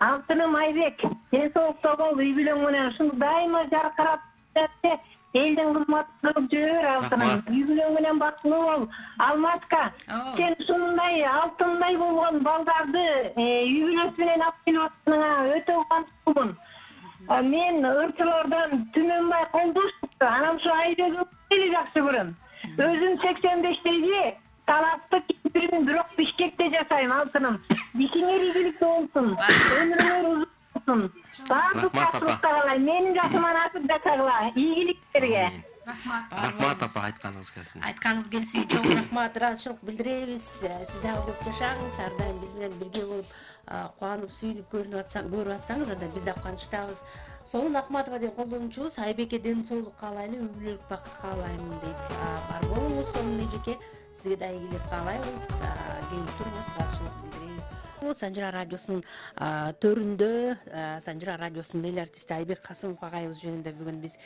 Алтыным Айбек, денсаулыкта бол, үй бүлөң менен ушуну дайыма жаркырап жатты. Элдин кызматында жүрөр алтыным. Үй бүлөң менен бактылуу бол. Алматка, сен ушундай алтындай болгон балдарды үй бүлөсү менен алып келип атканыңа өтө кубанычтымын. Мен ырчылардан Түмөнбай Колдошевду, анан ушу Айбекти эле жакшы көрөм. Өзүм 85-деги талапты кийимдерин бирок Бишкекте жашайм алтыным. Бишиңер ийгиликтүү болсун. Өмүрүңөр узун болсун. Баардык жакшылыкты каалайм. Менин жашыман ашып жашагыла. Ийгиликтерге. Рахмат апа, айтканыңыз келсин. Айтканыңыз келсин, чоң рахмат, ыраазычылык билдиребиз. Сиз дагы көп жашаңыз, ар дайым биз менен бирге болуп, кубанып, сүйүнүп көрүп атсаңыз, анда биз да кубанычтабыз. Сонун Акматова деген колдонуучубуз Айбекке денсаулык каалайлы, үй бүлөлүк бакыт каалайм дейт. Бар болуңуз, сонун эжеке. Сизге да ийгилик каалайбыз. Келип туруңуз, ыраазычылык билдиребиз. Санжыра радиосунун төрүндө, Санжыра радиосунун эл артисти Айбек Касымов агайыбыз жөнүндө бүгүн биз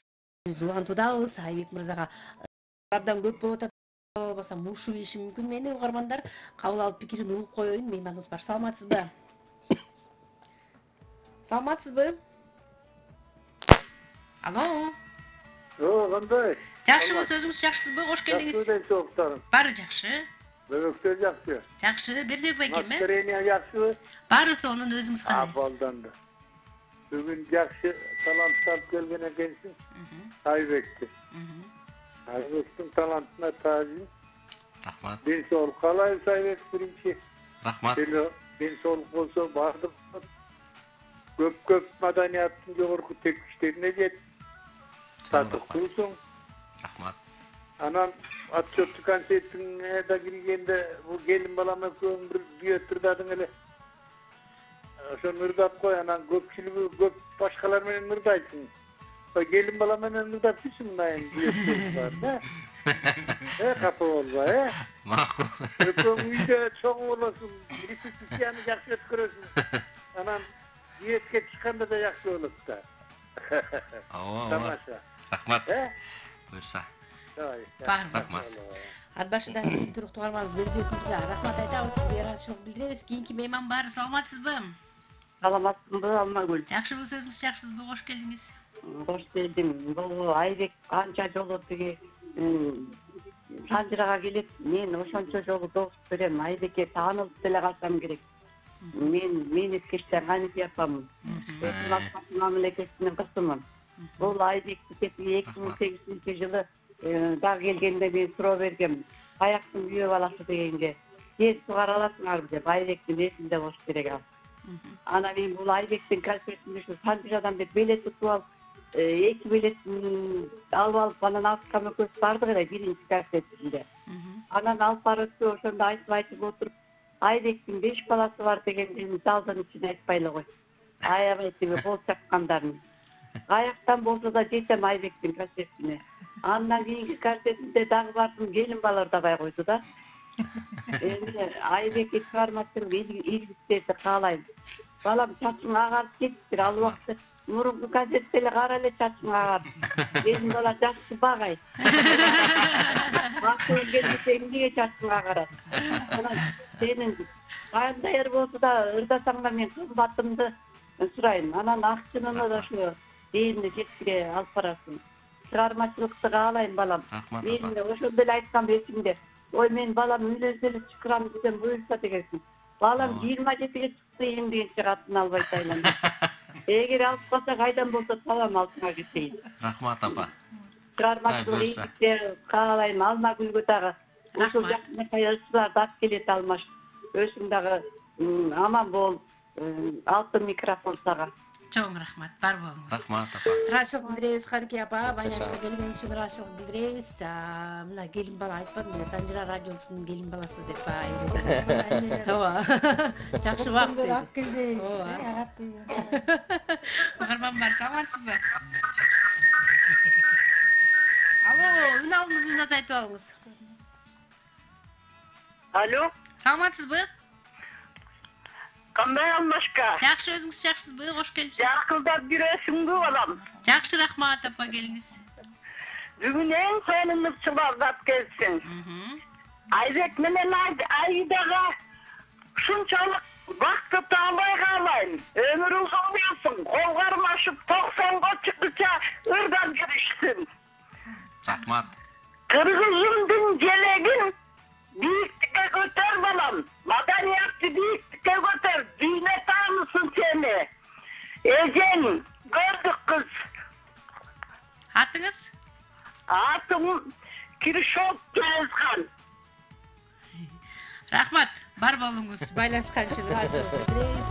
улантуудабыз. Айбек мырзага абдан көп болуп атат. Болбосо мушу иши мүмкүн. Мени угармандар кабыл алып пикирин угуп коеюн. Мейманыбыз бар. Саламатсызбы? Саламатсызбы? Алло. Кандай? Жакшыбыз, өзүңүз жакшысызбы? Кош келдиңиз. Жакшы. Баары жакшы. Бөбөктөр жакшы. Жакшы, Бердибек байкем, Настроение жакшыбы? Баары сонун, өзүңүз кандайсыз? Абалданды. Бүгүн жакшы талант алып келген экенсиң. Айбекти. Айбектин талантына таазим. Рахмат. Денсаулык каалайбыз Айбек биринчи. Рахмат. Денсаулык болсо баардык көп маданияттын жогорку тепкичтерине жет. Татыктуусуң. Рахмат. Анан отчетту концертиңе да киргенде бул келин балам экөөң бир дуэт ырдадың эле. Ошону ырдап кой, анан көпчүлүгү көп башкалар менен ырдайсың. Келин бала менен ырдап жүрсүң мынайын дуэттер бар, капа болбой, Макул. Экөөң үйдө чоң болосуң, репетицияны жакшы өткөрөсүң. Анан дуэтке чыкканда да жакшы болот да. Тамаша. Рахмат. Буйрса. Рахмат. Ат башында биздин туруктуу угарманыбыз Бердибек мырза, рахмат айтабыз сизге, ыраазычылык билдиребиз. Кийинки мейман бар. Саламатсызбы? Саламатсызбы, Алмагүл? Жакшыбыз, өзүңүз жакшысызбы? Кош келдиңиз. Кош келдим. Бул Айбек канча жолу тиги Санжырага келет. Мен ошончо жолу добуш берем. Айбекке таанылып деле калсам керек. Мен эскерсем Ганиби апам. Мамлекетинин кызымын. Бул Айбекти 2008-жылы дагы келгенде мен суроо бергем. Каяктын күйөө баласы дегенге, сен сугара аласыңарбы деп Айбектин эсинде болуш керек ал. Ана мен бул Айбектин концертинде ушу Санжырадан деп билет утуп алып, 2 билетин алып, анан Алпкам экөөбүз бардык эле биринчи концертинде. Анан алып барып, ошондо айтып отуруп, Айбектин 5 баласы бар дегенден залдын ичине айтпай эле кой. Аябай тиги кол чапкандарын. Каяктан болсо да жетем Айбектин концертине. Андан кийинки концертинде дагы бардым, келин бала ырдабай койду да. Эми Айбекке чыгармачылык ийгиликтерди каалайм. Балам чачың агарып кетиптир, ал убакта мурунку концертте эле кара эле чачың агарып. Келин бала жакшы багай. Баксы келгенде эмнеге чачың агарат? Анан сенин кандай эр болсо да ырдасаң да мен кызматымды сурайм. Анан акчаны да ошо дээрине жеткире алып барасың. Чыгармачылыкты каалайм балам. Мен ошондо эле айткам эсимде. Ой, мен балам үйлөнсө эле чыкырам десем буйрса дегенсиң. Балам 27-ге чыкты эмдегенче катын албай тайлан. Эгер алып калса кайдан болсо салам алтыңа кетейин. Рахмат апа. Чыгармачылык ийгиликтер каалайм. Алмагүлгө дагы ушул жакынкай ырчыларды алып келет Алмаш. Өзүң дагы аман бол. Алтын микрофон сага. Чоң рахмат, бар болуңуз. Рахмат апа. Ыраазычылык билдиребиз Каныке апа, байланышка келгениңиз үчүн ыраазычылык билдиребиз. Мына келин бала айтпадым эле, Санжира радиосунун келин баласы деп айылып. Ооба. Жакшы бак. Ак келбей. Агат деген. Угарман бар, саламатсызбы? Алло, үн алыңыз, үн азайтып алыңыз. Алло, Саламатсызбы? кандай Алмашка? Жакшы, өзүңүз жакшысызбы? Кош келипсиз. Жакылдап жүрөсүңбү балам? Жакшы, рахмат апа, келиңиз. Бүгүн эң сыйынычылап келсин. Айбек менен Айдага ушунчалык бакыт албай калайын. Өмүр узун болсун, кол кармашып 90га чыккыча ырдан жүрүшсүн. Рахмат. Кыргызымдын желегин бийиктикке көтөр балам. Маданиятты бийиктикке көтөр. Дүйнө таанысын сени. Эжең, көрдүк кыз. Атыңыз? Атым Киршов Келезхан. Рахмат, бар болуңуз. Байланышкан үчүн ыраазычылык билдиребиз.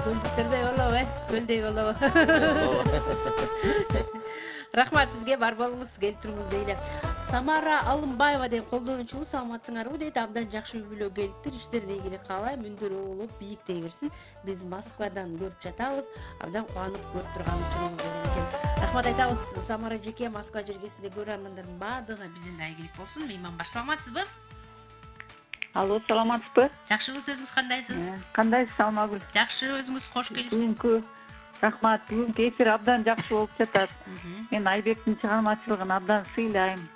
Көлдүктөрдөй болобу, көлдөй болобу. Рахмат сизге, бар болуңуз, келип туруңуз дейли. Самара Алымбаева деген колдонуучу, саламатсыңарбы дейт. Абдан жакшы үй-бүлө келиптир, иштерине ийгилик каалайм, мүндөрү болуп бийиктей берсин. Биз Москвадан көрүп жатабыз, абдан кубанып көрүп турган учурубуз деген экен. Рахмат айтабыз Самара жеке, Москва жергесинде көрөрмандардын баардыгына бизден ийгилик болсун. Мейман бар, саламатсызбы? Алло, саламатсызбы? Жакшыбыз, өзүңүз кандайсыз? Кандайсыз, Салмагүл? Жакшы, өзүңүз кош келипсиз. Бүгүнкү рахмат, бүгүнкү эфир абдан жакшы болуп жатат. Мен Айбектин чыгармачылыгын абдан сыйлайм.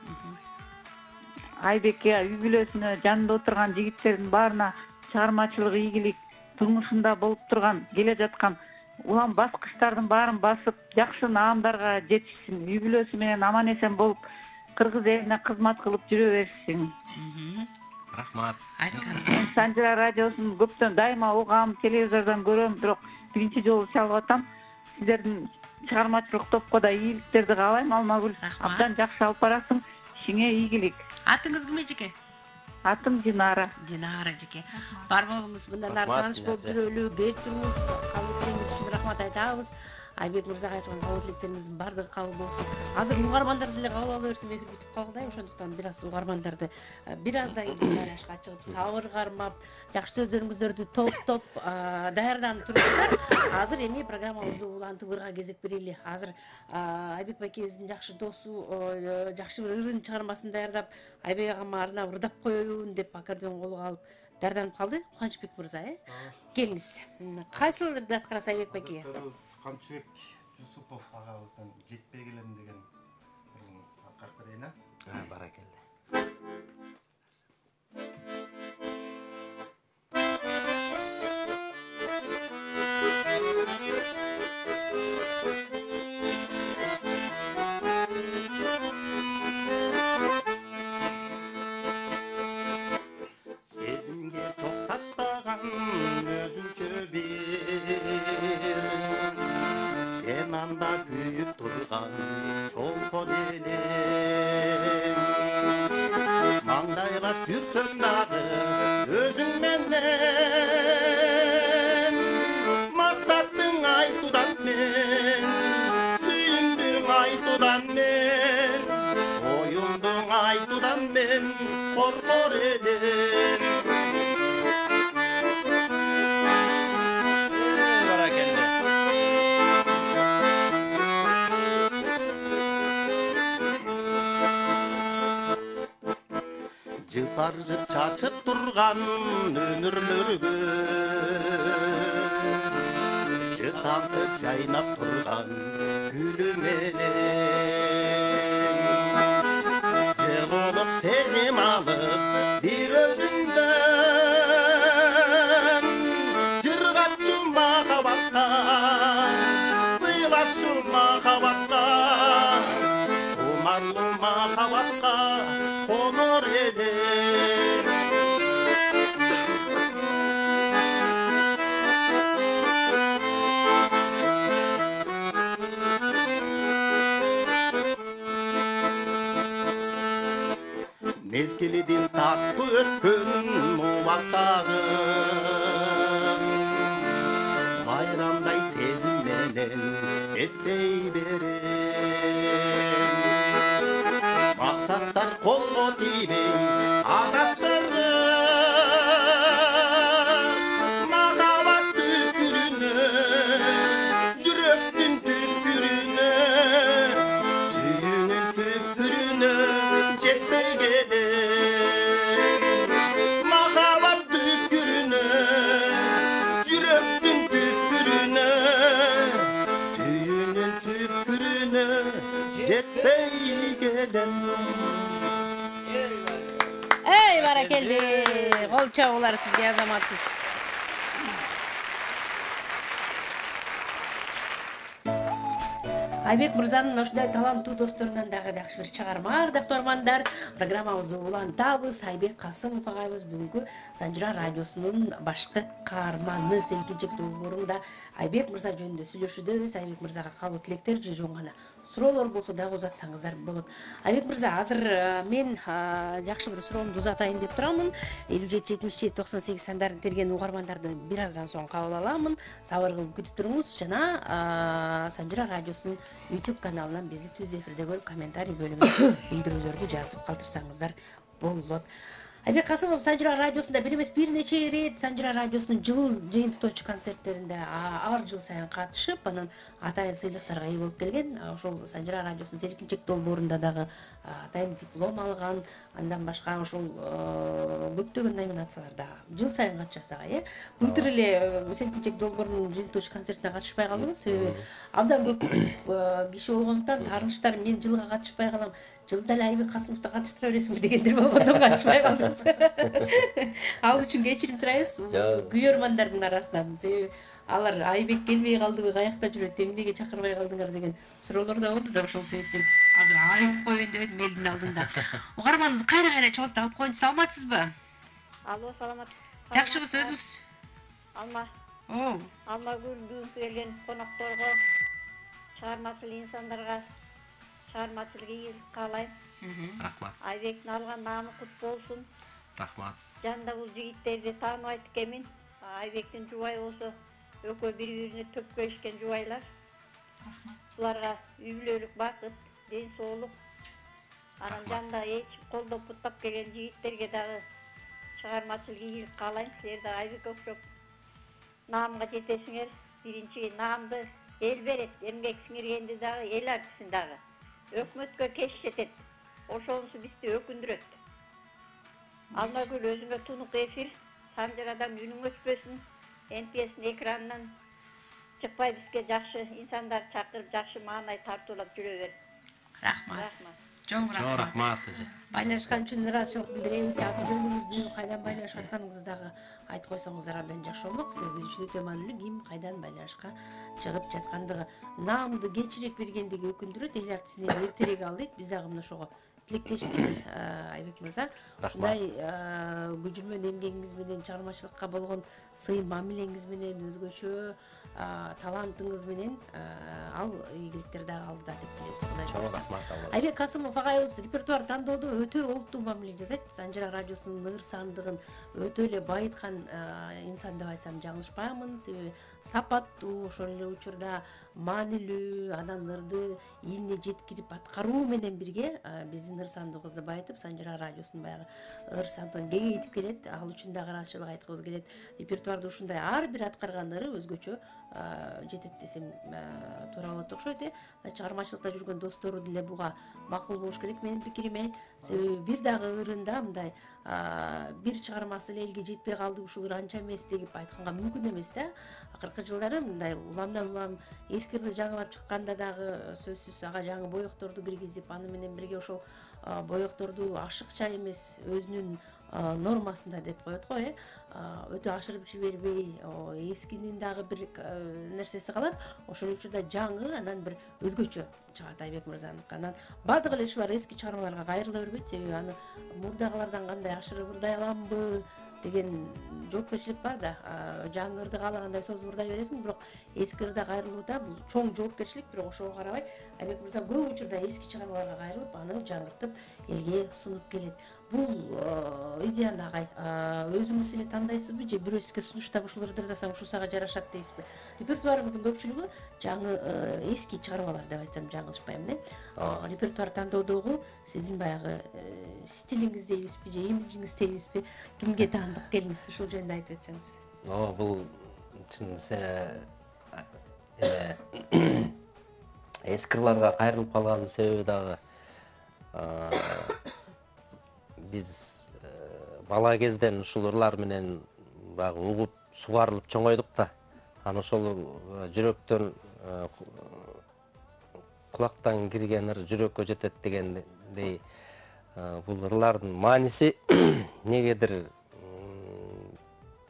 Айбекке, үй-бүлөсүнө, жанында отурган жигиттердин баарына чыгармачылык ийгилик, турмушунда болуп турган, келе жаткан улам баскычтардын баарын басып, жакшы наамдарга жетишсин, үй-бүлөсү менен аман-эсен болуп, кыргыз элине кызмат кылып жүрө беришсин. Рахмат. Мен Санжира радиосун көптөн дайыма угам, телевизордон көрөм, бирок биринчи жолу чалып атам. Сиздердин чыгармачылык топко да ийгиликтерди каалайм, Алмагүл. Абдан жакшы алып барасың, ишиңе ийгилик. Атыңыз ким эжеке? Атым Динара. Динара жеке. Бар болуңуз, мындан ары тааныш болуп жүрөлү, келип туруңуз. Кабыл этиңиз үчүн рахмат айтабыз. Айбек мырзага айткан кабыл тилектериңиздин баардыгы кабыл болсун. Азыр угармандарды деле кабыл ала берсем, эфир бүтүп калгандай, ошондуктан бир аз угармандарды бир аздан кийин байланышка чыгып, сабыр кармап, жакшы сөздөрүңүздөрдү топтоп даярданып туруңуздар. Азыр эми программабызды улантып ырга кезек берели. Азыр Айбек байкебиздин жакшы досу жакшы бир ырын чыгармасын даярдап, Айбек агама арнап ырдап коеюн деп аккордеон колго алып даярданып калды. Кубанычбек мырза, келиңиз. Кайсыл ырды аткарасыз Айбек байке? Камчыбек Жусупов агабыздан жетпей келем деген аткарып берейин, Баракелде. Сезимге токташпаган өзүнчө бир сен анда күйүп турган чолпон элең маңдайлаш жүрсөм дагы өзүң менен максаттың айтуудан мен сүйүндүң айтуудан мен оюңдуң айтуудан мен коркор элем Жыпар-жып чачып турган өнүрлөргө жытаңтып жайнап турган гүлү менен жылуулук сезим алып бир өзүңдөн жыргатчу махабатка сыйлашчу махабатка кумарлуу махабатка конор элем мезгилидин таттуу өткөн убактагы байрамдай сезим менен менен эстей берем. Максаттар колго тийбей адаштырып, махаббат түкпүрүнө, жүрөктүн түкпүрүнө, сүйүүнүн түкпүрүнө жетпей кетет. Махаббат түкпүрүнө, жүрөктүн түкпүрүнө, сүйүүнүн түкпүрүнө жетпей кетет. Эй, баракелди. Кол чабуулар сизге, азаматсыз. Айбек мырзанын ошондой таланттуу досторунан дагы жакшы бир чыгарма, ардактуу угармандар. Программабызды улантабыз. Айбек Касымов агайыбыз бүгүнкү Санжыра радиосунун башкы каарманы селкинчек долбоорунда Айбек мырза жөнүндө сүйлөшүүдөбүз. Айбек мырзага каалоо тилектер же жөн гана суроолор болсо дагы узатсаңыздар болот. Айбек мырза, азыр мен жакшы бир суроомду узатайын деп турамын. 57-77-98 сандарын терген угармандарды бир аздан соң кабыл аламын. Сабыр кылып күтүп туруңуз жана Санжыра радиосунун YouTube каналынан бизди түз эфирде көрүп комментарий бөлүмүнө билдирүүлөрдү жазып калтырсаңыздар болот. Айбек Касымов Санжыра радиосунда бир эмес бир нече ирет Санжыра радиосунун жылуу жыйынтыктоочу концерттеринде ар жыл сайын катышып, анан атайын сыйлыктарга ээ болуп келген. Ошол Санжыра радиосунун селкинчек долбоорунда дагы атайын диплом алган. Андан башка ошол көптөгөн номинацияларда жыл сайын катышасак, былтыр эле селкинчек долбоорунун жыйынтыктоочу концертине катышпай калдыңыз. Себеби абдан көп киши болгондуктан таарынычтар мен жылга катышпай калам. Жылда эле Айбек Касымовду катыштыра бересиңби дегендер болгондон катышпай калдыңыз. Ал үчүн кечирим сурайбыз күйөрмандардын арасынан. Себеби алар Айбек келбей калдыбы, каякта жүрөт, эмнеге чакырбай калдыңар деген суроолор да болду да, ошол себептен азыр айтып коеюн деп элдим элдин алдында. Угарманыбызды кайра чогултуп алып коеюнчу. Саламатсызбы? Алло, саламат. Жакшыбыз, өзүбүз. Алма. Алмагүл бүгүнкү келген конокторго, чыгармачыл инсандарга, чыгармачылык ийгилик каалайм. Рахмат. Айбектин алган наамы кут болсун. Рахмат. Жанында бул жигиттерди тааныбайт экенмин. Айбектин жубайы болсо экөө бири-бирине төп келишкен жубайлар. Буларга үй бүлөлүк бакыт, ден соолук. Анан жанында ээчип колдоп буттап келген жигиттерге дагы чыгармачылык ийгилик каалайм. Силер да Айбекке окшоп наамга жетесиңер. Биринчи наамды эл берет, эмгек сиңиргенди дагы эл артсын дагы. Өкмөткө кеч жетет. Ошонусу бизди өкүндүрөт. Алмагүл өзүңө тунук эфир, Санжырадан үнүң өчпөсүн, НТС'нин экранынан чыкпай бизге жакшы инсандар чакырып, жакшы маанай тартуулап жүрө бер. Рахмат. Чоң рахмат. Байланышкан үчүн ыраазычылык билдиребиз. Аты жөнүңүздү, кайдан байланышып атканыңызды дагы айтып койсоңуздар абдан жакшы болмок. Себеби биз үчүн өтө маанилүү ким кайдан байланышка чыгып жаткандыгы. Наамды кечирээк бергендиги өкүндүрөт, эл артисинен эртерээк ал дейт. Биз дагы мына ошого тилектешпиз. Айбек мырза, ушундай күжүрмөн эмгегиңиз менен, чыгармачылыкка болгон сый мамилеңиз менен, өзгөчө талантыңыз менен ал ийгиликтер дагы алдыда деп билебиз. Чоң рахмат. Айбек Касымов агайыбыз репертуар тандоодо өтө олуттуу мамиле жасайт. Санжыра радиосунун ыр сандыгын өтө эле байыткан инсан деп айтсам жаңылышпаймын. Себеби сапаттуу, ошол эле учурда маанилүү, анан ырды ийине жеткирип аткаруу менен бирге биздин ыр сандыгыбызды байытып, Санжыра радиосунун баягы ыр сандыгын кеңейтип келет. Ал үчүн дагы ыраазычылык айткыбыз келет. Репертуарда ушундай ар бир аткарган ыры өзгөчө жетет десем туура болот окшойт. Чыгармачылыкта жүргөн достору деле буга макул болуш керек менин пикириме. Себеби бир дагы ырында мындай бир чыгармасы эле элге жетпей калды, ушул ыр анча эмес деп айтканга мүмкүн эмес да. Акыркы жылдары мындай уламдан улам эски ырды жаңылап чыкканда дагы сөзсүз ага жаңы боекторду киргизип, аны менен бирге ошол боекторду ашыкча эмес өзүнүн нормасында деп коет го, өтө ашырып жибербей, эскинин дагы бир нерсеси калат. Ошол учурда жаңы, анан бир өзгөчө чыгат Айбек мырзаныкы. Анан баардык эле ушулар эски чыгармаларга кайрыла бербейт, себеби аны мурдагылардан кандай ашырып ырдай аламбы деген жоопкерчилик бар да. Жаңы ырды каалагандай созуп ырдай бересиң, бирок эски ырда кайрылууда бул чоң жоопкерчилик. Бирок ошого карабай Айбек мырза көп учурда эски чыгармаларга кайрылып, аны жаңыртып элге сунуп келет. бул идеалда агай өзүңүз эле тандайсызбы же бирөө сизге сунуштап ушул ырдасаң ушул сага жарашат дейсизби? Репертуарыңыздын көпчүлүгү жаңы эски чыгармалар деп айтсам жаңылышпайм да. Репертуар тандоодогу сиздин баягы стилиңиз дейбизби же имиджиңиз дейбизби, кимге таандык келиңиз, ушул жөнүндө айтып өтсөңүз. Бул чын эски ырларга кайрылып калганын себеби дагы биз бала кезден ушул ырлар менен баягы угуп сугарылып чоңойдук да. Анан ошол жүрөктөн кулактан кирген ыр жүрөккө жетет дегендей бул ырлардын мааниси негедир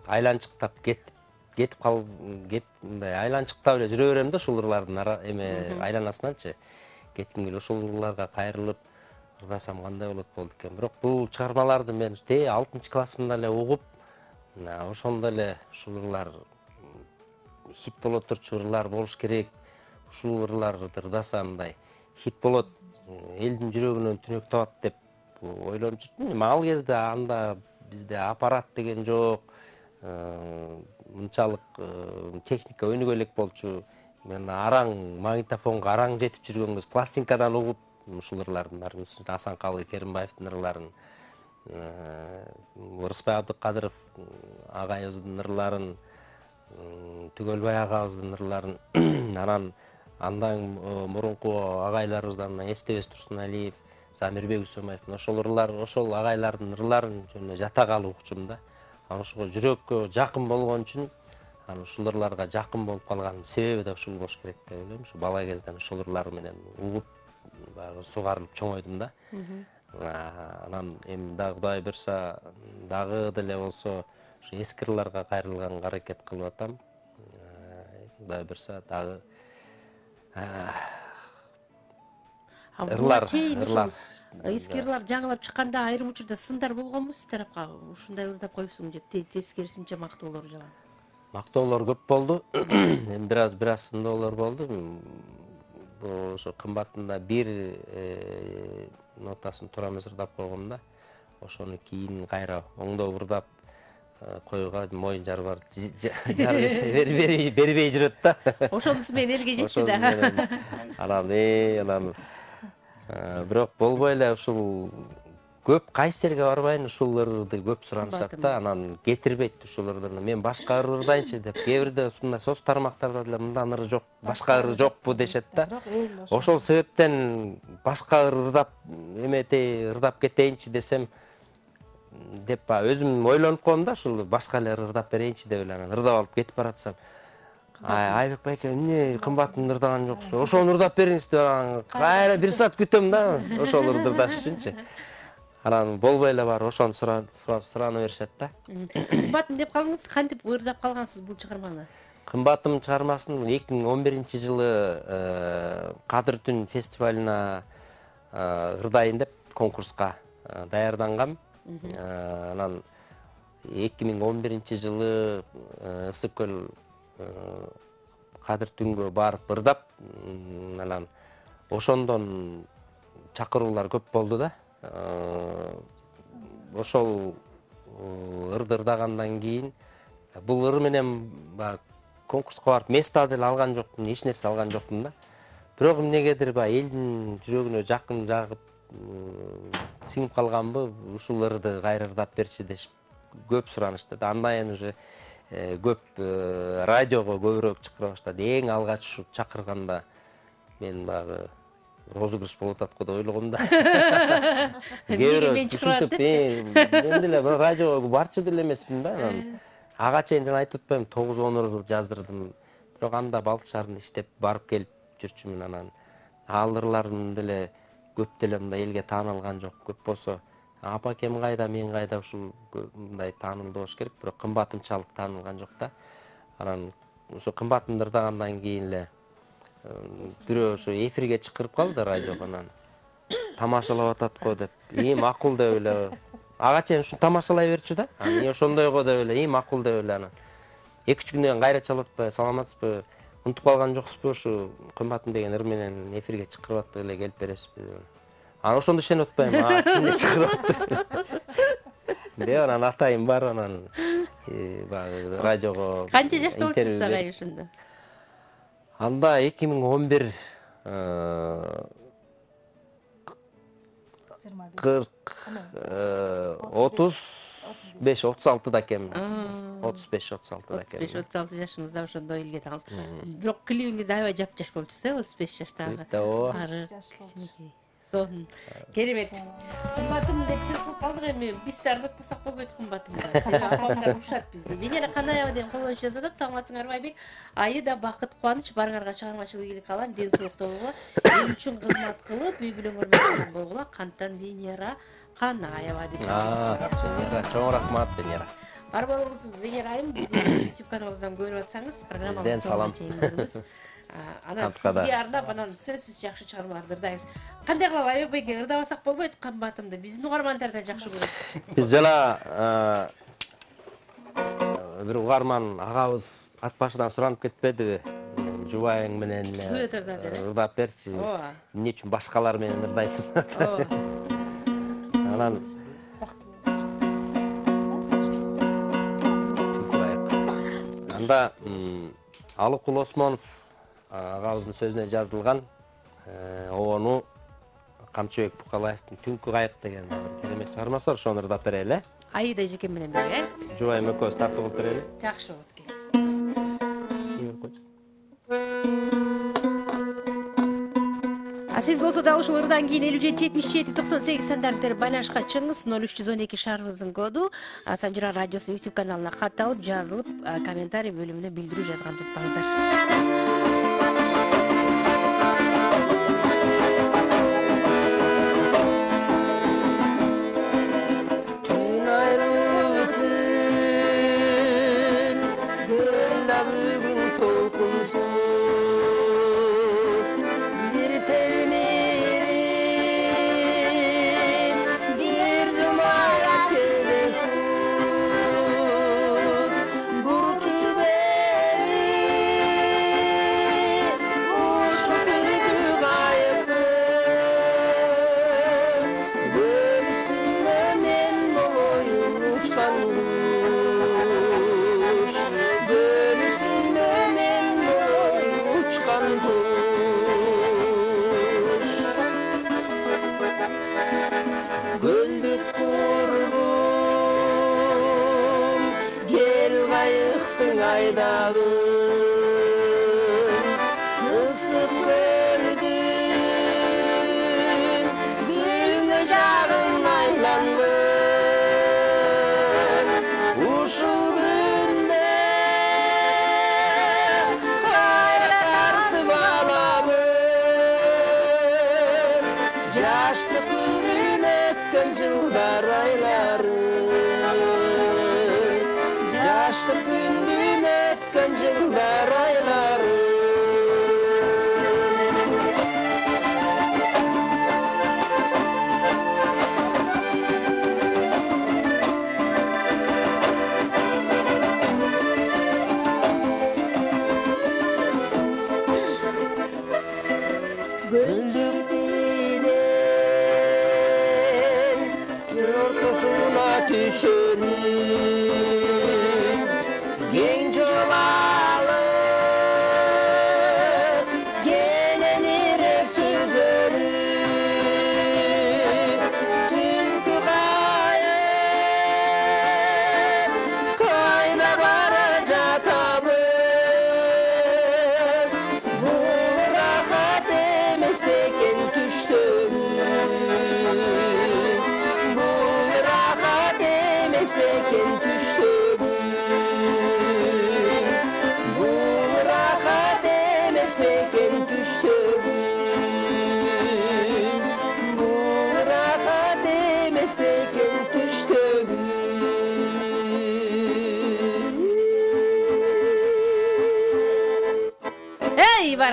айланчыктап кетип мындай айланчыктап эле жүрө берем да ушул ырлардын айланасынанчы кетким келип ошол ырларга кайрылып ырдасам кандай болот экен. Бирок бул чыгармаларды мен 6 классымда эле угуп, ошондо эле ушул ырлар хит болот турчу ырлар болуш керек. Ушул ырларды ырдасам мындай хит болот, элдин жүрөгүнөн түнөк табат деп ойлонуп жүрдүм. Ал кезде анда бизде аппарат деген жок, мынчалык техника өнүгө элек болчу. Мен араң магнитофонго араң жетип жүргөнгө пластинкадан угуп ушул ырлардын баарын Асанкалы Керимбаевдин ырларын, Рыспай Абдыкадыров агайыбыздын ырларын, Түгөлбай агабыздын ырларын, анан андан мурунку агайларыбыздан Эстебес Турсуналиев, Замирбек Үсөмаевдин ошол агайлардын ырларын жөнүндө жатак алып укчумун да. Ошого жүрөккө жакын болгон үчүн ушул ырларга жакын болуп калганын себеби да ушул болуш керек деп ойлойм. Ушу бала кезден ушул ырлар менен угуп баягы сугарылып чоңойдум да. Анан эми дагы Кудай буйрса дагы деле болсо ушу эски ырларга кайрылганга аракет кылып атам. Кудай буйрса дагы ырлар эски ырлар жаңылап чыкканда айрым учурда сындар болгонбу сиз тарапка? Ушундай ырдап коюпсуң деп тескерисинче мактоолор жагат. Мактоолор көп болду. Эми бир аз сындоолор болду. Ошо кымбатында бир нотасын туура эмес ырдап койгом да. Ошону кийин кайра оңдоп ырдап коюуга моюн жар бар. Бербей жүрөт да. Ошонусу менен элге жетти да. Анан бирок болбой эле ушул көп кайсы жерге барбайын ушул ырды көп суранышат да. Анан кетирбейт ушул ырдыны. Мен башка ыр ырдайынчы деп, кээ бирде мындай соц тармактарда деле мындан ыр жок, башка ыр жокпу дешет да. Ошол себептен башка ыр ырдап эметей ырдап кетейинчи десем деп өзүм ойлонуп коем да, ушул башка эле ыр ырдап берейинчи деп эле анан ырдап алып кетип баратсам, Айбек байке, эмне кымбатын ырдаган жоксуз, ошону ырдап бериңиз деп кайра бир саат күтөм да, ошол ырды ырдаш үчүнчү. Анан болбой эле бар, ошону сурана беришет да. Кымбатым деп калдыңыз, кантип ырдап калгансыз бул чыгарманы? Кымбатым чыгармасын 2011-жылы Кадыр түн фестивалына ырдайын деп конкурска даярдангам. Анан 2011-жылы Ысык көл Кадыр түнгө барып ырдап, анан ошондон чакыруулар көп болду да. Ошол ырды ырдагандан кийин бул ыр менен конкурска барып место деле алган жокмун, эч нерсе алган жокмун да. Бирок эмнегедир элдин жүрөгүнө жакын жагып сиңип калганбы, ушул ырды кайра ырдап берчи дешип көп суранышты. Андан уже көп радиого көбүрөөк чакыра баштады. Эң алгач ушу чакырганда мен багы розыгрыш болуп атат го деп ойлогом да. Мен чакырат деп. Мен деле радиого барчу деле эмесмин да. Ага чейин жана айтып атпайм, 9-10 ыр жаздырдым. Бирок анда Балчарын иштеп барып келип жүрчүмүн. Анан ал ырларым деле көп деле мындай элге таанылган жок. Көп болсо апакем кайда, мен кайда ушул мындай таанылуу болуш керек. Бирок кымбатымчалык таанылган жок да. Анан ошо кымбатымды ырдагандан кийин эле бирөө ошо эфирге чакырып калды радиогонан. Тамашалап атат го деп, макул деп эле. Ага чейин ушу тамашалай берчү да. Анан ошондойго деп эле, макул деп эле анан. 2-3 күндөн кайра чалып атпай, саламатсызбы? Унутуп калган жоксузбу ушу кымбатым деген ыр менен эфирге чакырып атты эле, келип бересизби? Аны ошондо ишенип атпайм. Чынында чыгып атты. Мындай анан атайым бар, анан баягы радиого. Канча жашта болчусуз агай ошондо? Анда 2011 35-36 экенмин. 35-36 экенмин. 35-36 жашыңызда ошондо элге тагыз. Бирок клибиңиз аябай жапжаш болчусу, 35 жаштагы. Сон керемет. Кымбатым деп сөз кылып калдык эми, биз да ырдатпасак болбойт кымбатымда. Себеби апамдар урушат бизди. Венера Канаева деген колдоочу жазып атат. Саламатсыңарбы Айбек? Айыда бакыт, кубаныч, барыңарга чыгармачылык ийгилик каалайм, ден соолукта болгула, эл үчүн кызмат кылып, үй бүлөңөр менен болгула. Кантан Венера Канаева деп. Венера, чоң рахмат Венера. Бар болуңуз Венера айым, биздин YouTube каналыбыздан көрүп атсаңыз, программабызды салам. Анан сизге арнап, анан сөзсүз жакшы чыгармаларды ырдайбыз. Кандай кылалы Айбекке ырдабасак болбойт кымбатымды. Биздин угармандар да жакшы көрөт. Биз жана бир угарман агабыз ат башыдан суранып кетпедиби? Жубайың менен ырдап берчи. Эмне үчүн башкалар менен ырдайсың? Анан анда Алыкул Осмонов агабыздын сөзүнө жазылган обону Камчыбек Букалаевдин Түнкү кайык деген керемет чыгармасы бар, ошону ырдап берели. Айда эжекем менен бирге, Жубайым экөөбүз тартып алып берели. Жакшы болот, келиңиз. Сиз болсо дал ушул ырдан кийин 57-77-98 сандарынтер байланышка чыгыңыз. 0312 шаарыбыздын коду. Санжыра радиосунун YouTube каналына катталып, жазылып, комментарий бөлүмүнө билдирүү жазган утпаңыздар.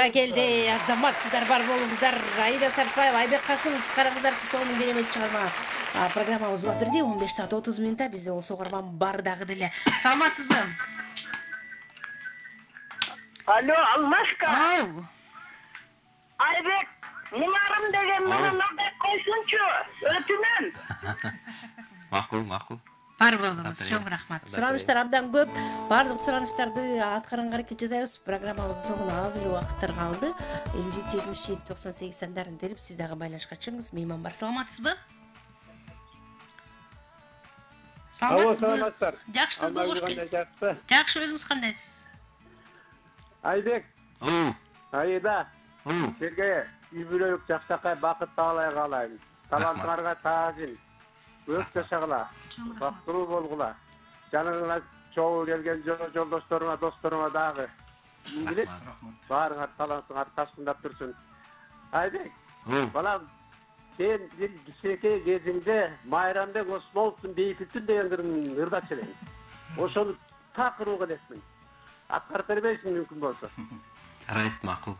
Келди, азаматсыздар, бар болуңуздар. Айда Сартбаева, Айбек Касымов, караңыздар, сонун керемет чыгарма программабыз улап берди. 15 саат 30 минутта бизде болсо угарман бар дагы деле. Саламатсызбы? Алло, Алмашка. Айбек, Мунарым деген мені нұрдай қойсынчу, өтінем. Макул. Бар болуңуз, чоң рахмат. Сураныштар абдан көп. Бардык сураныштарды аткаранга аракет жасайбыз. Программабыздын соңуна аз эле убакыттар калды. 57-77-98 сандарын терип сиз дагы байланышка чыгыңыз. Мейман бар. Саламатсызбы? Саламатсызбы? Жакшысызбы? Кош келипсиз. Жакшы, өзүңүз кандайсыз? Айбек. Айда. Сизге үй-бүлөлүк жакшакай бакыт таалай каалайм. Талантыңарга таазим. Көп жашагыла. Бактылуу болгула. Жаныңа чогуу келген жолдосторуңа, досторуңа дагы. Билет. Баарыңар талантыңар ташкындап турсун. Айбек. Балам, сен бир кичинекей кезиңде Майрамбек Осмоловдун Бейпилтин деген ырдачы элең. Ошону такырууга элесмин. Аткарып бербейсиң мүмкүн болсо. Жарайт, макул.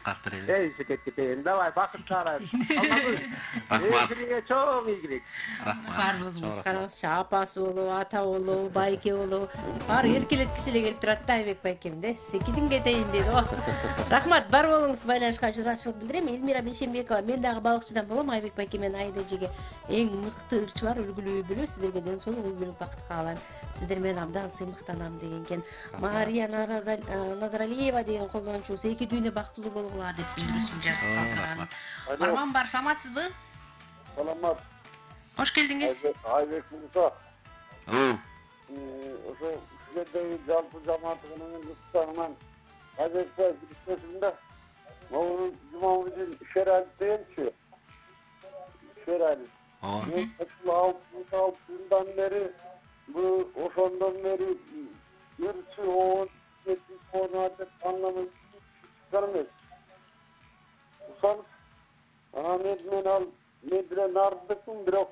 Аткарып берели. Эй, секет, давай, бакыт каалайм. Эфирге чоң ийгилик. Бар болуңуз, караңызчы, апасы болобу, ата болобу, байке болобу, бар эркелеткиси эле келип турат да Айбек байкемде. Секидин кетейин дейт го. Рахмат, бар болуңуз, байланышка журачылык билдирем. Элмира Бейшенбекова, мен дагы балыкчыдан болом. Айбек байке менен Айда эжеге эң мыкты ырчылар, үлгүлүү үй-бүлө. Сиздерге ден соолук, үй-бүлөлүк бакыт каалайм. Сиздер менен абдан сыймыктанам деген экен. Мария Назаралиева деген колдонуучубуз эки дүйнө бактылуу болгула деп билдирүүсүн жазып калган. Барман бар, саламатсызбы? Саламат. Хош келдиңиз. Айбек Мырза. Ошо сиздердеги жалпы жамаатыгынын ыксагынан Айбек бай билсеңиз, могу жумабүдүн Шерали дегенчи. Шерали. Мен алты жылдан бери bu ошондон бери үрчү оон кетип деп андан чыгармыз. Ошон мен биле нардыкмын, бирок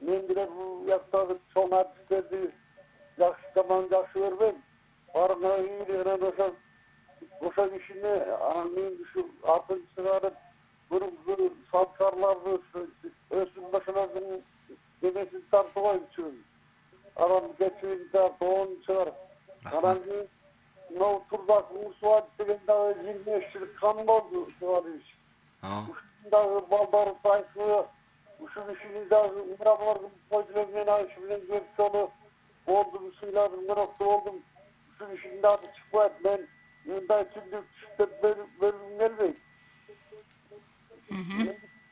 мен биле бул жактагы чоң артисттерди жакшы таман жакшы көрбөйм. Барына үйлеринен ошо кишини мен ушу атын чыгарып бир сапкарларды өсүм башалардын демесин тартып коюмчу. Aram geçtiğinde doğum çıkar. Aram no turda kumsuat degende 25 yıl kan oldu diyoruz. Uşunda balдар sayfı, uşun işinde umralarım koyduğumdan aşıbından görüntülü oldum suylarım nokta oldum. Uşun işinde adı çıkmadı ben bunda şimdi bölüm gelmeyim.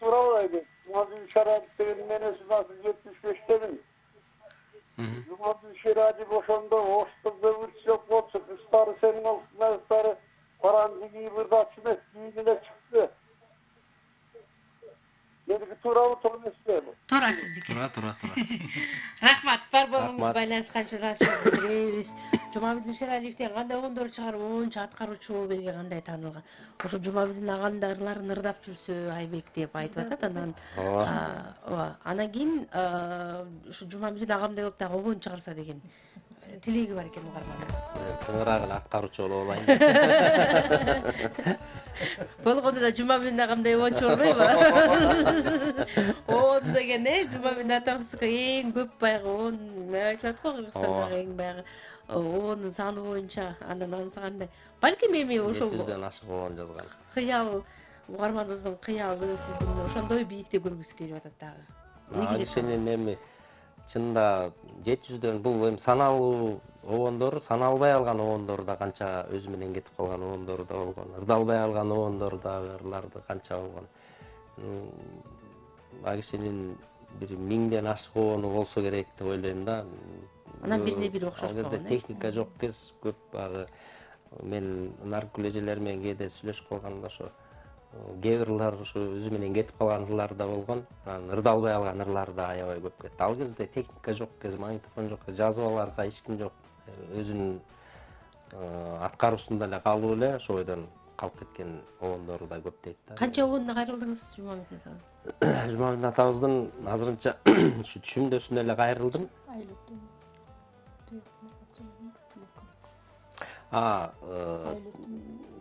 Turaydı. Mazlum şarapların menesi nasıl 75'tenim. Cumhurbaşkanı Şeradi boşandı, hoşturda bir yok olsa, kıstarı senin olsun, kıstarı parancı gibi burada açmaz, giyinine çıktı. Dedi ki Turav'ı tanıştı. Tura sizdeki. Tura. Rahmat, бар болуңуз, байланышкан журачылык билдиребиз. Жумабүдүн Шералиевден кандай оңдор чыгарып, оңчу аткаруучу болуп элге кандай таанылган. Ошо Жумабүдүн агандарларын ырдап жүрсө Айбек деп айтып атат. Анан кийин ушу Жумабүдүн агамдай болуп дагы обон чыгарса деген тилеги бар экен угарманыбыз. Тыңыраагын аткаруучу болуп алайын. Болгондо да Жумабүдүн агамдай обончу болбойбу? Он деген Жумабүдүн атабыздыкы эң көп байгы он айтылат го Кыргызстандагы эң байгы онун саны боюнча андан анысы кандай. Балким эми ошол 700дөн ашык он жазган. Кыял угарманыбыздын кыялы сиздин ошондой бийикте көргүсү келип атат дагы. Сенин эми чында 700дөн бул эми саналуу обондор, саналбай алган обондор да канча өзү менен кетип калган обондор да болгон. Ырдалбай алган обондор да ырларды канча болгон. Агишинин бир 1000ден ашык обону болсо керек деп ойлойм да. Анан бирине бири окшошпогон. Техника жок кез көп багы мен Наргүл эжелер менен кээде сүйлөшүп калганда ошо кээ бир ырлар ошо өзү менен кетип калган ырлар да болгон. Анан ырдалбай алган ырлар да аябай көп кетти. Ал кезде техника жок кез, магнитофон жок, жазып аларга эч ким жок. Өзүнүн аткаруусунда эле калып эле ошо бойдон калып кеткен обондору да көп дейт да. Канча обондо кайрылдыңыз Жумабүдүн атабыз? Жумабүдүн атабыздын азырынча ушу түшүмдөсүнө эле кайрылдым.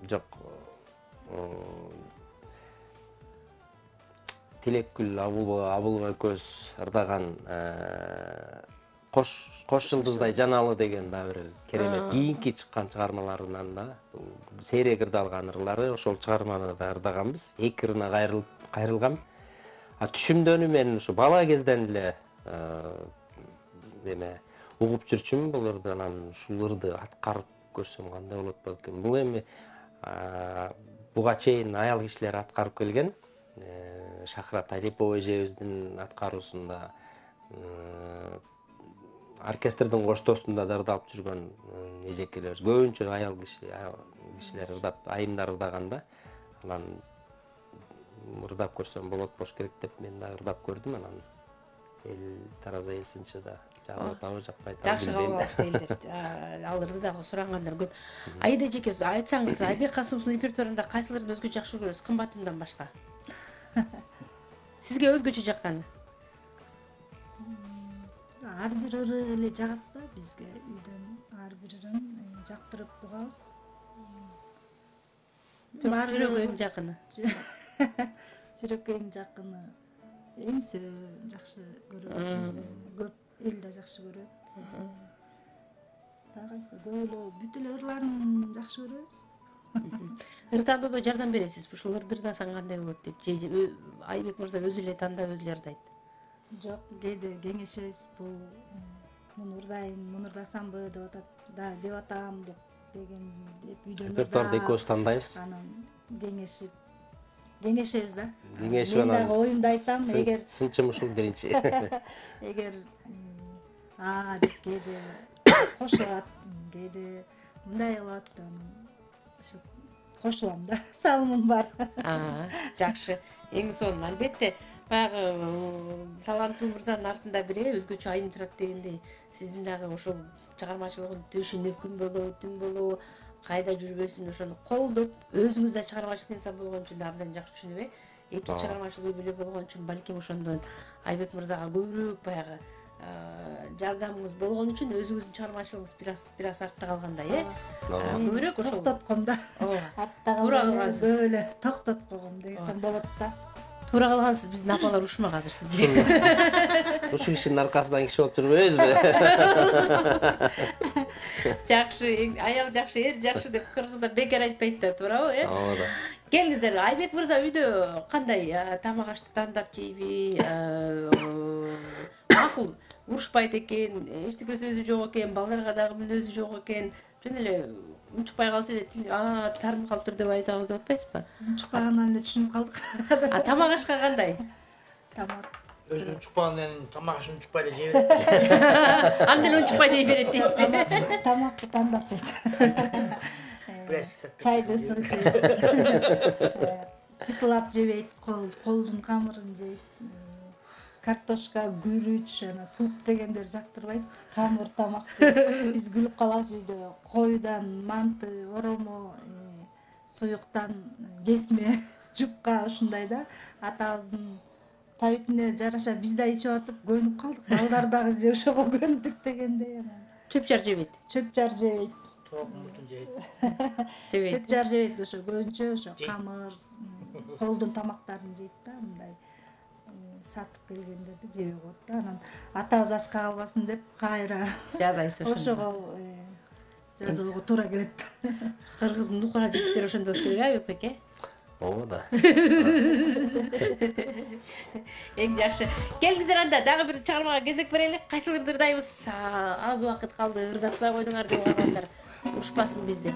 Жок. Тилекгүл Абылова экөөбүз ырдаган кош жылдыздай жаналы деген да бир керемет кийинки чыккан чыгармаларынан да сейрек ырдалган ырлары ошол чыгарманы да ырдаганбыз. 2 ырына кайрылган. Түшүмдөнү мен ушу бала кезден эле эме угуп жүрчүмүн бул ырды, анан ушул ырды аткарып көрсөм кандай болот балким. Бул эми буга чейин аял кишилер аткарып келген. Шахрат Алипова эжебиздин аткаруусунда оркестрдин коштоосунда да ырдалып жүргөн эжекелерибиз көбүнчө аял кишилер ырдап, айымдар ырдаганда, анан ырдап көрсөм болот болуш керек деп мен да ырдап көрдүм. Анан эл тараза эл сынчы да жагабы жакпайт. Жакшы кабыл алышты элдер. Ал ырды дагы сурагандар көп. Айда эжеке, айтсаңыз, Айбек Касымовдун репертуарында кайсыларды өзгөчө жакшы көрөсүз, кымбатымдан башка? Сизге өзгөчө жакканы? Ар бир ыры эле жагат да бизге үйдөн, ар бир ырын жактырып угабыз. Жүрөккө эң жакыны. Жүрөккө эң жакыны эңсө жакшы көрөбүз. Көп эл да жакшы көрөт. Дагы кайсы көп эле бүт эле ырларын жакшы көрөбүз. Ыр тандоодо жардам бересиз, ушул ырды ырдасаң кандай болот деп. Же Айбек мырза өзү эле тандап өзү эле ырдайт? Жок, кээде кеңешебиз, бул муну ырдайын, муну ырдасамбы деп атат, да деп атам деген деп үйдөн репертуарды экөөбүз тандайбыз. Анан кеңешебиз да. Кеңешип анан мен дагы оюмду айтам, эгер сынчым ушул биринчи. Эгер деп кээде кошулат, кээде мындай кылат, ошо кошулам да, салымым бар. Жакшы. Эң сонун албетте баягы таланттуу мырзанын артында бир өзгөчө айым турат дегендей, сиздин дагы ошол чыгармачылыгын төшүнүп күн болобу, түн болобу, кайда жүрбөсүн ошону колдоп, өзүңүз да чыгармачыл инсан болгон үчүн да абдан жакшы түшүнүп, эки чыгармачыл үй бүлө болгон үчүн балким ошондон Айбек мырзага көбүрөөк баягы жардамыңыз болгон үчүн өзүңүздүн чыгармачылыгыңыз бир аз артта калгандай, көбүрөөк ошол токтотком да. Артта калган көп эле токтотуп койгом десем болот да. Туура калгансыз, биздин апалар ушма азыр сизге. Ушул кишинин аркасынан киши болуп жүрбөйбүзбү? Жакшы, аял жакшы, эр жакшы деп кыргыздар бекер айтпайт да, туурабы, Ооба. Келиңиздер, Айбек мырза үйдө кандай тамак ашты тандап жейби? Макул, урушпайт экен, эчтеке сөзү жок экен, балдарга дагы мүнөзү жок экен. Жөн эле унчукпай калса эле таарынып калыптыр деп айтабыз деп атпайсызбы? Унчукпагандан эле түшүнүп калдык. Тамак ашка кандай? Тамак өзү унчукпагандан тамак ашын унчукпай эле жей берет. Анда эле унчукпай жей берет дейсизби? Тамакты тандап жейт. Чайды ысык жейт. Тыкылап жебейт, колдун камырын жейт. Картошка, гүрүч, суп дегендер жактырбайт. Камыр тамак. Биз күлүп калабыз үйдө. Койдан манты, оромо, суюктан кесме, жупка ушундай да. Атабыздын табитине жараша биз да ичип атып көнүп калдык. Балдар дагы же ошого көндүк дегендей. Чөп-жар жебейт. Чөп-жар жебейт. Тоокмуртун жейт. Чөп-жар жебейт, ошо көбүнчө ошо камыр, колдун тамактарын жейт да, мындай. Сатып келгендерди жебей коет да. Анан атабыз ачка калбасын деп кайра жазайсыз ошого жазууга туура келет. Кыргыздын нукара жигиттери ошондой болуш керек, Айбек беке? Ооба да. Эң жакшы. Келиңиздер, анда дагы бир чыгармага кезек берели. Кайсыл ырды ырдайбыз? Аз убакыт калды, ырдатпай койдуңар деп алгандар. Урушпасын бизди.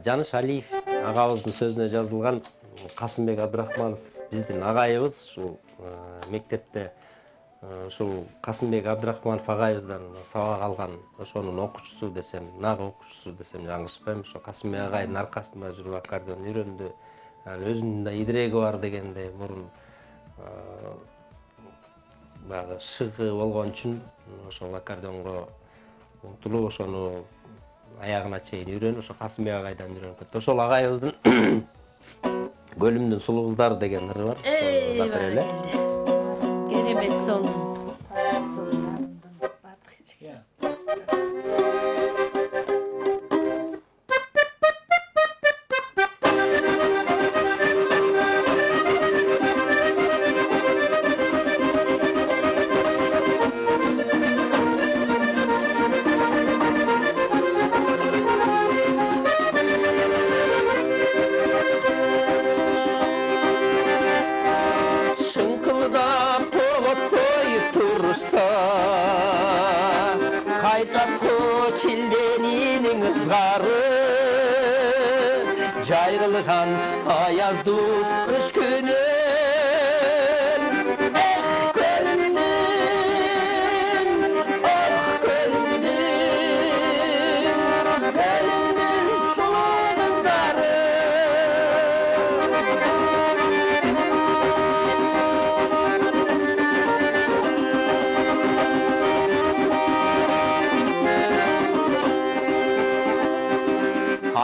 Жаныш Алиев агабыздын сөзүнө жазылган Касымбек Абдрахманов биздин агайыбыз. Ушул мектепте ушул Касымбек Абдрахманов агайыбыздан сабак алган, ошонун окуучусу десем, нагы окуучусу десем жаңылышпайм. Ошо Касымбек агайдын аркасында жүрүп аккордеон үйрөндү. Өзүнүн да идиреги бар дегенде мурун баягы шыгы болгон үчүн ошол аккордеонго умтулуп ошону аягына чейин үйрөнүп, ошо Касымбек агайдан үйрөнүп кетти. Ошол агайыбыздын Көлүмдүн сулуу кыздары деген ыры бар. Керемет сон. шілденің ызғары жайылған аязды қыш күні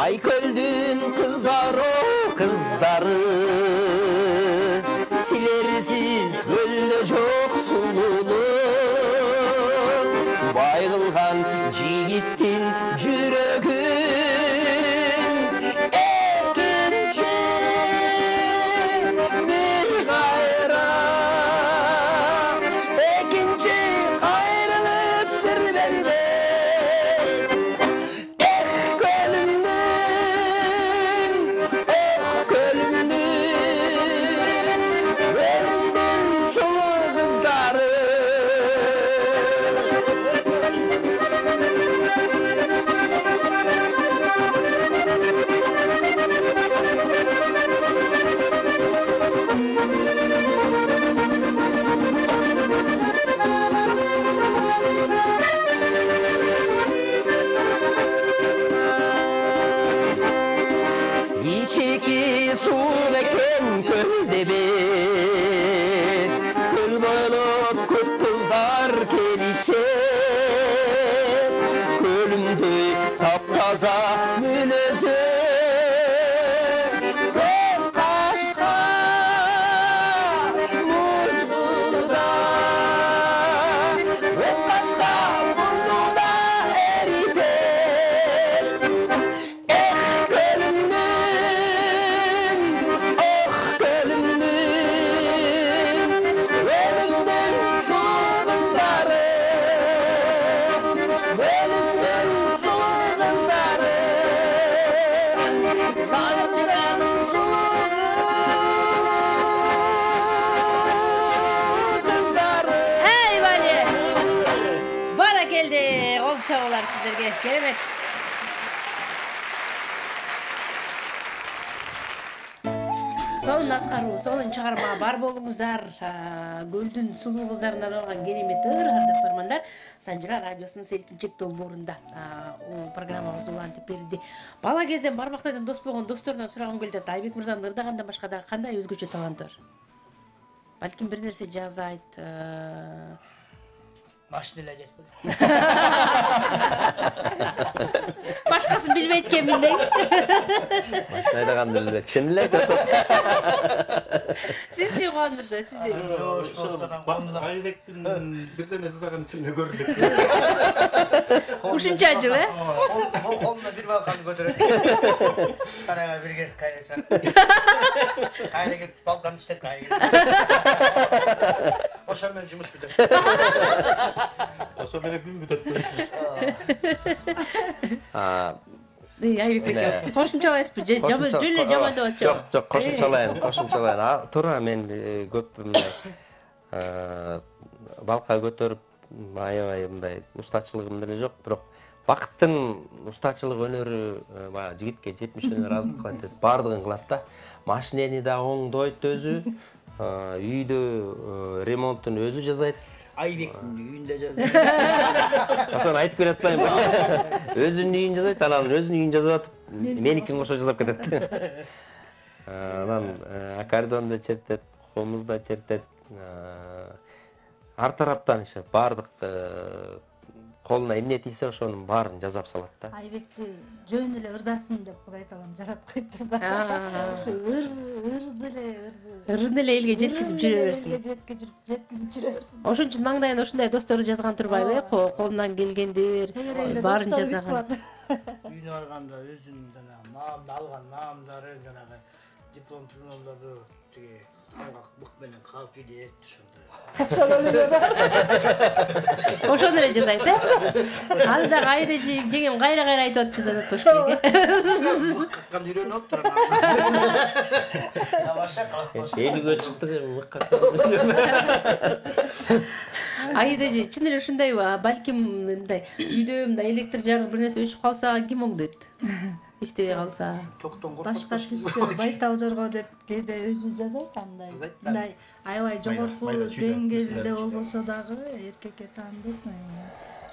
Айкөлдің қыздары сілерсіз гүлі жоқ сұлулы байылған жігіттің жүрегін екінші бір қайра екінші қайрылып сыр берді Керемет. Сонун аткаруу, сонун чыгарма бар болуңуздар. Гөлдүн сулуу кыздарынан арналган керемет ардактуу көрөрмандар. Санжыра радиосунун Селкинчек долбоорунда программабыз улантып берди. Бала кезден бармактайдан дос болгон досторунан сурагым келди. Айбек мырзанын ырдагандан башка дагы кандай өзгөчө таланты бар? Балким бир нерсе жазайт. Машина эле жетпedi. Башкасын билбейт экенмин дейсиз. Машина айдаганды билбейт. Чын эле айтат. Сиз чи Кубан мырза, сиздер? Айбектин бирден жасаган чынында көрдүк. Ушунча жыл, Колуна бир балканы көтөрөт. Карага бир кез кайраса. Кайрага балканы иштет кайрага. Ошол менен жумуш бүтөт. Ошо менен күн бүтөт. Айбек беке, кошумчалайсызбы? Жөн жамандап атчы. Жок, кошумчалайын. Туура мен көп балка көтөрүп, аябай мындай устачылыгым деле жок, бирок бакыттын устачылык өнөрү баягы жигитке 70 ыраазылык кылат деп баардыгын кылат да. Машинени да оңдойт өзү, үйдө ремонтун өзү жасайт. Айбектин үйүндө жазат. Ошону айтып бере атпайм. Өзүнүн үйүн жасайт, анан өзүнүн үйүн жазып атып, меникин кошо жасап кетет. Анан аккордеондо чертет, комузда чертет. Ар тараптан ише баардык колуна эмне тийсе ошонун баарын жасап салат да. Айбекти жөн эле ырдасын деп Кудай таалам жараткан да. Ошо ырын эле элге жеткизип жүрө берсин. Жеткизип жүрө берсин. Ошон үчүн маңдайына ушундай достору жазган турбайбы? Колунан келгендир, баарын жасаган. Үйүнө барганда өзүнүн жанагы наамды алган наамдары, жанагы дипломдорду тиги салгак бук менен калып ийет ошондой. Ошону эле жасайт, э? Аны да кайра жеңем кайра айтып атып жасап атпаш керек, э? Мыккан үйрөнүп отур. Тамаша калып. Элгө чыкты, мыккан. Айдажы чын эле ушундайбы? Балким мындай үйдө мындай электр жарык бир нерсе өчүп калса ким оңдойт? Иштебей калса. Башка түскө байтал жорго деп кээде өзү жазат андай. Мындай аябай жогорку деңгээлде болбосо дагы эркекке таандык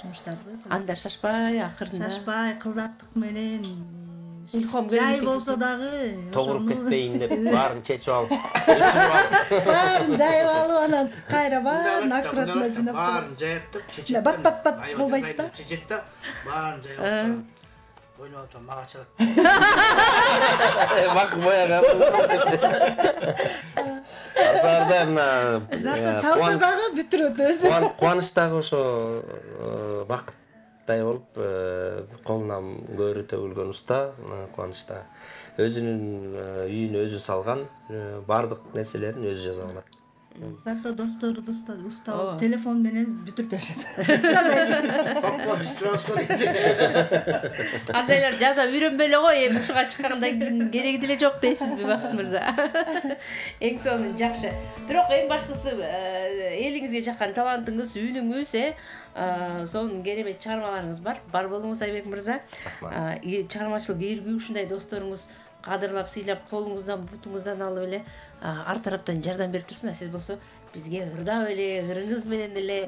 жумуштарды кылат. Анда шашпай акырында. Шашпай кылдаттык менен Илхом жай болсо дагы Тогуруп кетпейин деп баарын чечип алып. баарын жайып алып анан кайра баарын аккуратно жыйнап чыгып. Баарын жаяттып чечет. Бат кылбайт да. Чечет да, баарын жайып. Ойнап атам, мага чыгат. Бак бояган. Азарда мына Зато чалса дагы бүтүрөт өзү. Кубанычтагы ошо бакыттай болуп колунан көөрү төгүлгөн уста кубанычта өзүнүн үйүнө өзү салган баардык нерселерин өзү жаза алат. Зато достору уста телефон менен бүтүрүп беришет. Андайлар жаза үйрөнбөй эле кой, эми ушуга чыкканда кереги деле жок дейсизби, Бакыт мырза? Эң сонун жакшы. Бирок эң башкысы элиңизге жаккан талантыңыз, үнүңүз, сонун керемет чыгармаларыңыз бар. Бар болуңуз Айбек мырза. Чыгармачылык эргүү ушундай досторуңуз кадырлап, сыйлап, колуңуздан, бутуңуздан алып эле ар тараптан жардам берип турсун. Сиз болсо бизге ырдап эле, ырыңыз менен эле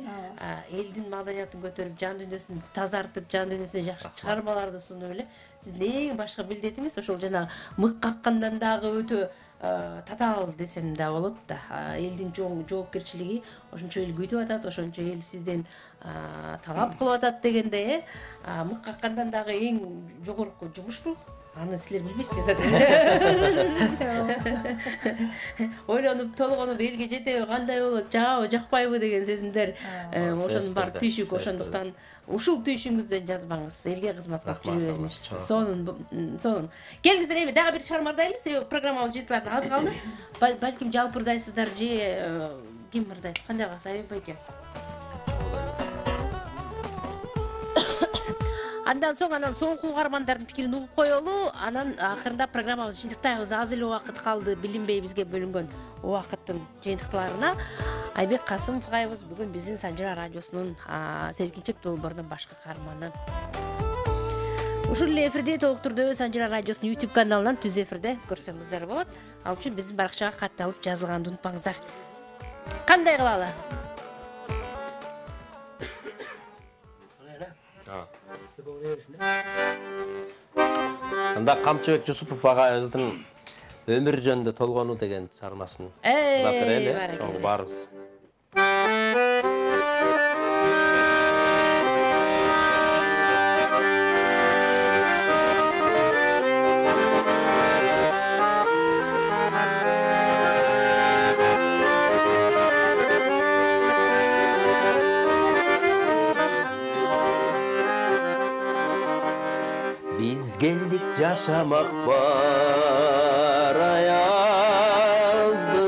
элдин маданиятын көтөрүп, жан дүйнөсүн тазартып, жан дүйнөсүнө жакшы чыгармаларды сунуп эле. Сиздин эң башкы милдетиңиз ошол жанагы мык каккандан дагы өтө татаал десем да болот да. Элдин жоопкерчилиги ошончо эл күтүп атат, ошончо эл сизден талап кылып атат дегенде, мык каккандан дагы эң жогорку жумуш бул. Аны силер билбейсиңер да. Ойлонуп, толгонуп, элге жетеби, кандай болот, жагабы, жакпайбы деген сезимдер ошонун бар түйшүк. Ошондуктан ушул түйшүңүздөн жазбаңыз, элге кызмат кылып жүрө бериңиз. Сонун. Келиңиздер, эми дагы бир чыгарма ырдайлы. Себеби программабыз жыйынтыктарына аз калды. Балким жалпы ырдайсыздар же ким ырдайт? Кандай кыласыз, Айбек байке? Андан соңку угармандардын пикирин угуп коелу. Анан акырында программабыз жыйынтыктайбыз. Аз эле убакыт калды, билинбей бизге бөлүнгөн убакыттын жыйынтыктарына. Айбек Касымов агайыбыз бүгүн биздин Санжыра радиосунун Селкинчек долбоорунун башкы каарманы. Ушул эле эфирде толуктурду Санжыра радиосунун YouTube каналынан түз эфирде көрсөңүздөр болот. Ал үчүн биздин баракчага катталып жазылганды унутпаңыздар. Кандай кылалы? Анда Камчыбек Жусупов агайыбыздын өмүр жөнүндө толгонуу деген чыгармасын берели. Чоң барыбыз. Geldik yaşamak var ayazbı,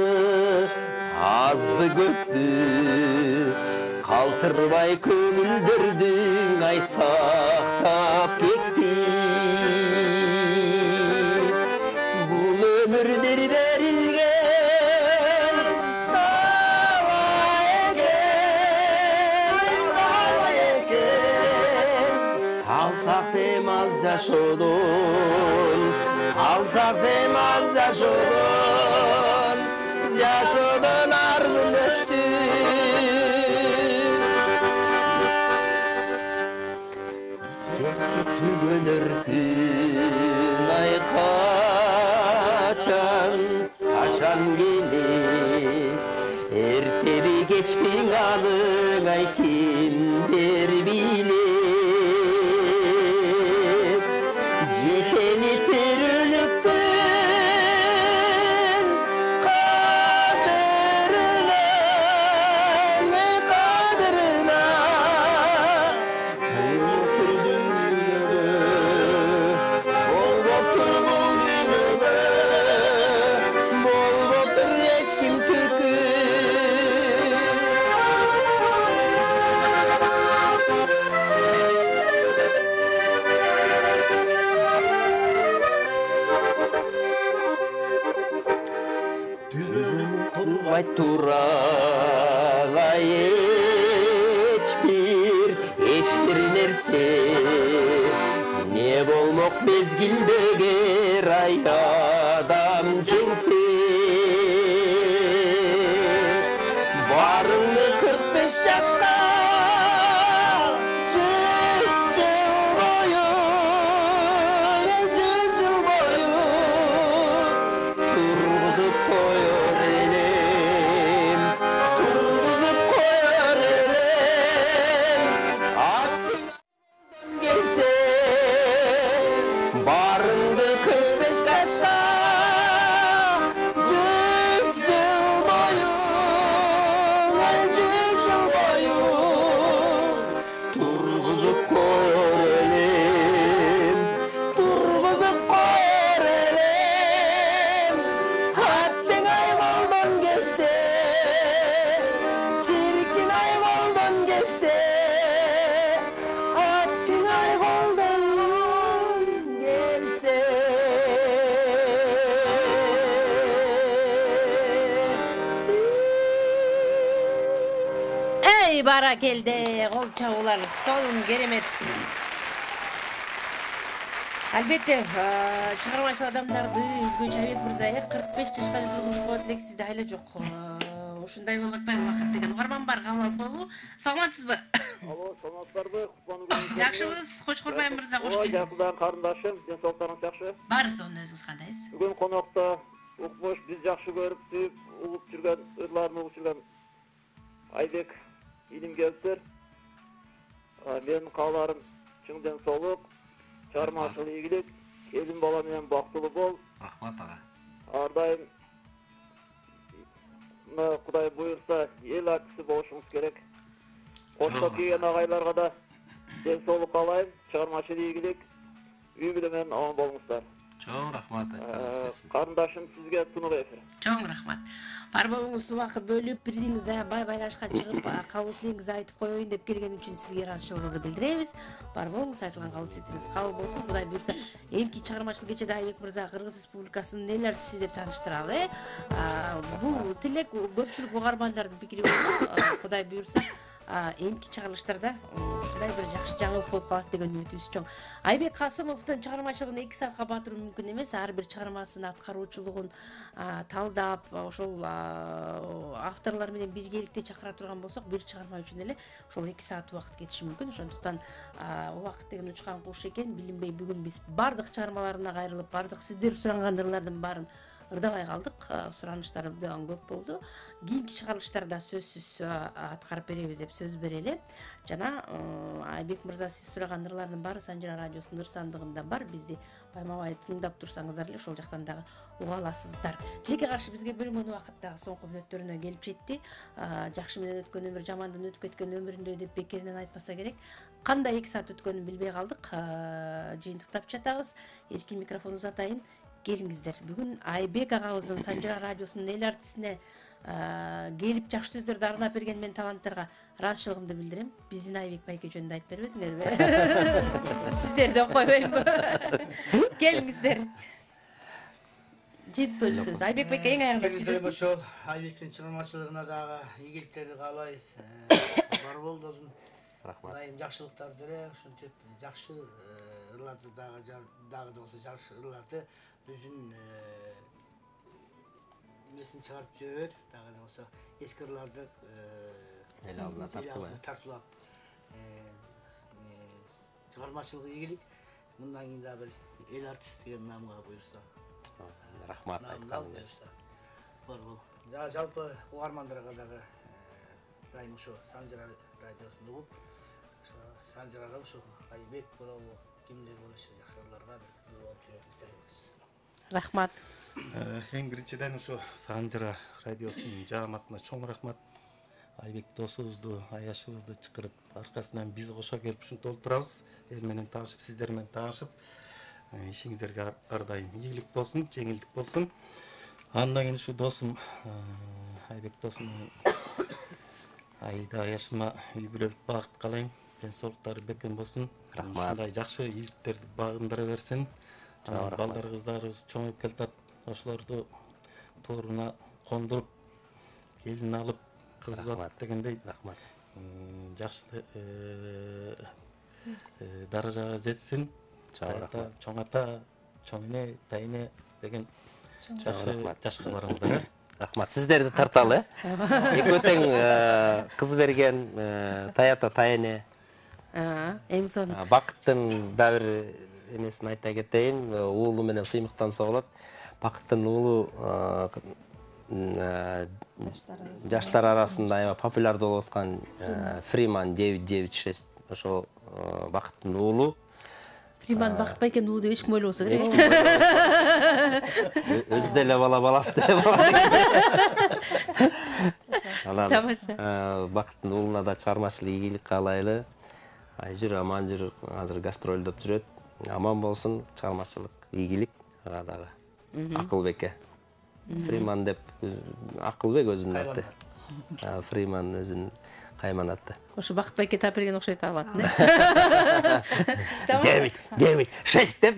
azbı göktü, kaltırbay kömüldürdün ay saktap gitti. Bu ömürdir verilgen, davaya gel, alsak demaz yaş olun, alsak demaz yaş olun, yaş olun armın öçtü. Çek sütü gönürkün ay kaçan gelir, ertebi geçpin alın ay kimdir bilir. Yeteni terülüktün kadırına, ne kadırına öldürdün берсе, не болмок мезгилдеги рай адам жеңсе. Барыңды 45 жашка 100 жыл бою тургузуп коёр элем, аттың келсе. Барыңды 45 жашка 100 жыл бою тургузуп коёр элем, аттың айвалдан келсе, чиркин айвалдан келсе, аттың айвалдан келсе. Эй, баракелде, кол чабуулар сонун керемет. Албетте, чыгармачыл адамдарды өзгөчө Айбек мырза 45 жашка тургузуп коет элек, сизде айла жок. Ушундай болуп атпайбы убакыт деген угарман бар, кабыл алып коелу. Саламатсызбы? Алло, саламатсыздарбы? Кутман күнүңүз. Жакшыбыз, Кочкорбай мырза, кош келдиңиз. Жакындан карындашым, ден соолуктарыңыз жакшы? Баары сонун, өзүңүз кандайсыз? Бүгүн конокто укмуш биз жакшы көрүп, сүйүп, угуп жүргөн, ырларын угуп жүргөн Айбек иним келиптир. Менин кааларым чың ден соолук, чыгармачыл ийгилик, келин бала менен бактылуу бол. Рахмат ага. Ар дайым Кудай буйрса эл артисти болушуңуз керек. Кошто кийген агайларга да ден соолук каалайм, чыгармачыл ийгилик, үй бүлө менен аман болуңуздар. Чоң рахмат. Карындашым сизге тунук эфир. Чоң рахмат. Бар болуңуз, убакыт бөлүп, бириңизге бай байлашка чыгып, кабыл тилегиңизди айтып коеюн деп келген үчүн сизге ыраазычылыгыбызды билдиребиз. Бар болуңуз, айтылган кабыл тилегиңиз кабыл болсун. Кудай буйрса, эмки чыгармачыл кечеде Айбек мырза Кыргыз Республикасынын эл артисти деп тааныштыралы. Бул тилек көпчүлүк угармандардын пикири болду. Кудай буйрса, эмки чыгарылыштарда ушундай бир жакшы жаңылык болуп калат деген үмүтүбүз чоң. Айбек Касымовдун чыгармачылыгын 2 саатка батыруу мүмкүн эмес. Ар бир чыгармасын, аткаруучулугун талдап, ошол авторлор менен биргеликте чакыра турган болсок, бир чыгарма үчүн эле ошол 2 саат убакыт кетиши мүмкүн. Ошондуктан убакыт деген учкан куш экен. Билинбей бүгүн биз бардык чыгармаларына кайрылып, бардык сиздер суранган ырлардын баарын ырдабай калдык. Сураныштар абдан көп болду. Кийинки чыгарылыштарда сөзсүз аткарып беребиз деп сөз берели. Жана Айбек мырза, сиз сураган ырлардын баары Санжира радиосунун ыр сандыгында бар. Бизди байма-бай тыңдап турсаңыздар эле ошол жактан дагы уга аласыздар. Тилекке каршы бизге бөлүнгөн убакыт дагы соңку мүнөттөрүнө келип жетти. Жакшы менен өткөн өмүр жамандын өтүп кеткен өмүрүндөй деп бекеринен айтпаса керек. Кандай 2 саат өткөнүн билбей калдык. Жыйынтыктап жатабыз. Эркин микрофон узатайын. Келиңиздер. Бүгүн Айбек агабыздын Санжира радиосунун эл артисине келип жакшы сөздөрдү арнап берген мен таланттарга ыраазычылыгымды билдирем. Биздин Айбек байке жөнүндө айтып бербедиңерби? Сиздерден койбоймбу? Келиңиздер. Жетиптүү сөз. Айбек байке эң аягында сүйлөсүн. Айбектин чыгармачылыгына дагы ийгиликтерди каалайбыз. Бар бол досум. Рахмат. Дайым жакшылыктарды деле, ошентип жакшы ырларды дагы болсо жакшы ырларды өзүнүн несин чыгарып жүрөт. Дагы болсо эски ырларды эл алдына тартуулап чыгармачылыгы ийгилик. Мындан кийин дагы бир эл артист деген намга буйрса. Рахмат айтканыңыз. Бар бул. Жалпы угармандарга дагы дайым ошо Санжира радиосун угуп, Санжирада ошо Айбек болобу, кимдер болушу жакшыларга бир болуп жүрөбүз. Рахмат. Эң биринчиден ошо Санжира радиосунун жааматына чоң рахмат. Айбек досубузду, аяшыбызды чакырып, аркасынан биз кошо келип ушинтип отурабыз. Эл менен таанышып, сиздер менен таанышып, ишиңиздерге ар дайым ийгилик болсун, жеңилдик болсун. Андан кийин ушу досум Айбек досумдун айда аяшыма үй бүлөлүк багыт каалайм. Ден соолуктары берген болсун. Рахмат. Ушундай жакшы ийгиликтерди багындыра берсин. Балдар кыздарыбыз чоңоюп келатат. Ошолорду тооруна кондуруп, келин алып, кыз uzatып дегендей. Рахмат. Жакшы даражага жетсин. Чоң ата, чоң эне, тайыне деген жашка барыңыздар. Рахмат. Сиздерди тарталы. Эки тең кыз берген таята тайыне. Эң сонун. Бакыттын да бир эмесин айта кетейин. Уулу менен сыймыктанса болот. Бакыттын уулу жаштар арасында аябай популярдуу болуп аткан Фриман 996 ошол Бакыттын уулу. Фриман Бакыт байкен уулу деп эч ким ойлобосо керек. Өзү деле баласы деп. Бакыттын уулуна да чыгармачылык ийгилик каалайлы. Жүр аман жүр, азыр гастролдоп жүрөт. Аман болсун, чыгармачылык ийгилик дагы. Акылбекке. Фриман деп Акылбек өзүнүн аты. Фриман өзүнүн кайман аты. Ошо Бакыт байке таап берген окшойт алат. 9-6 деп.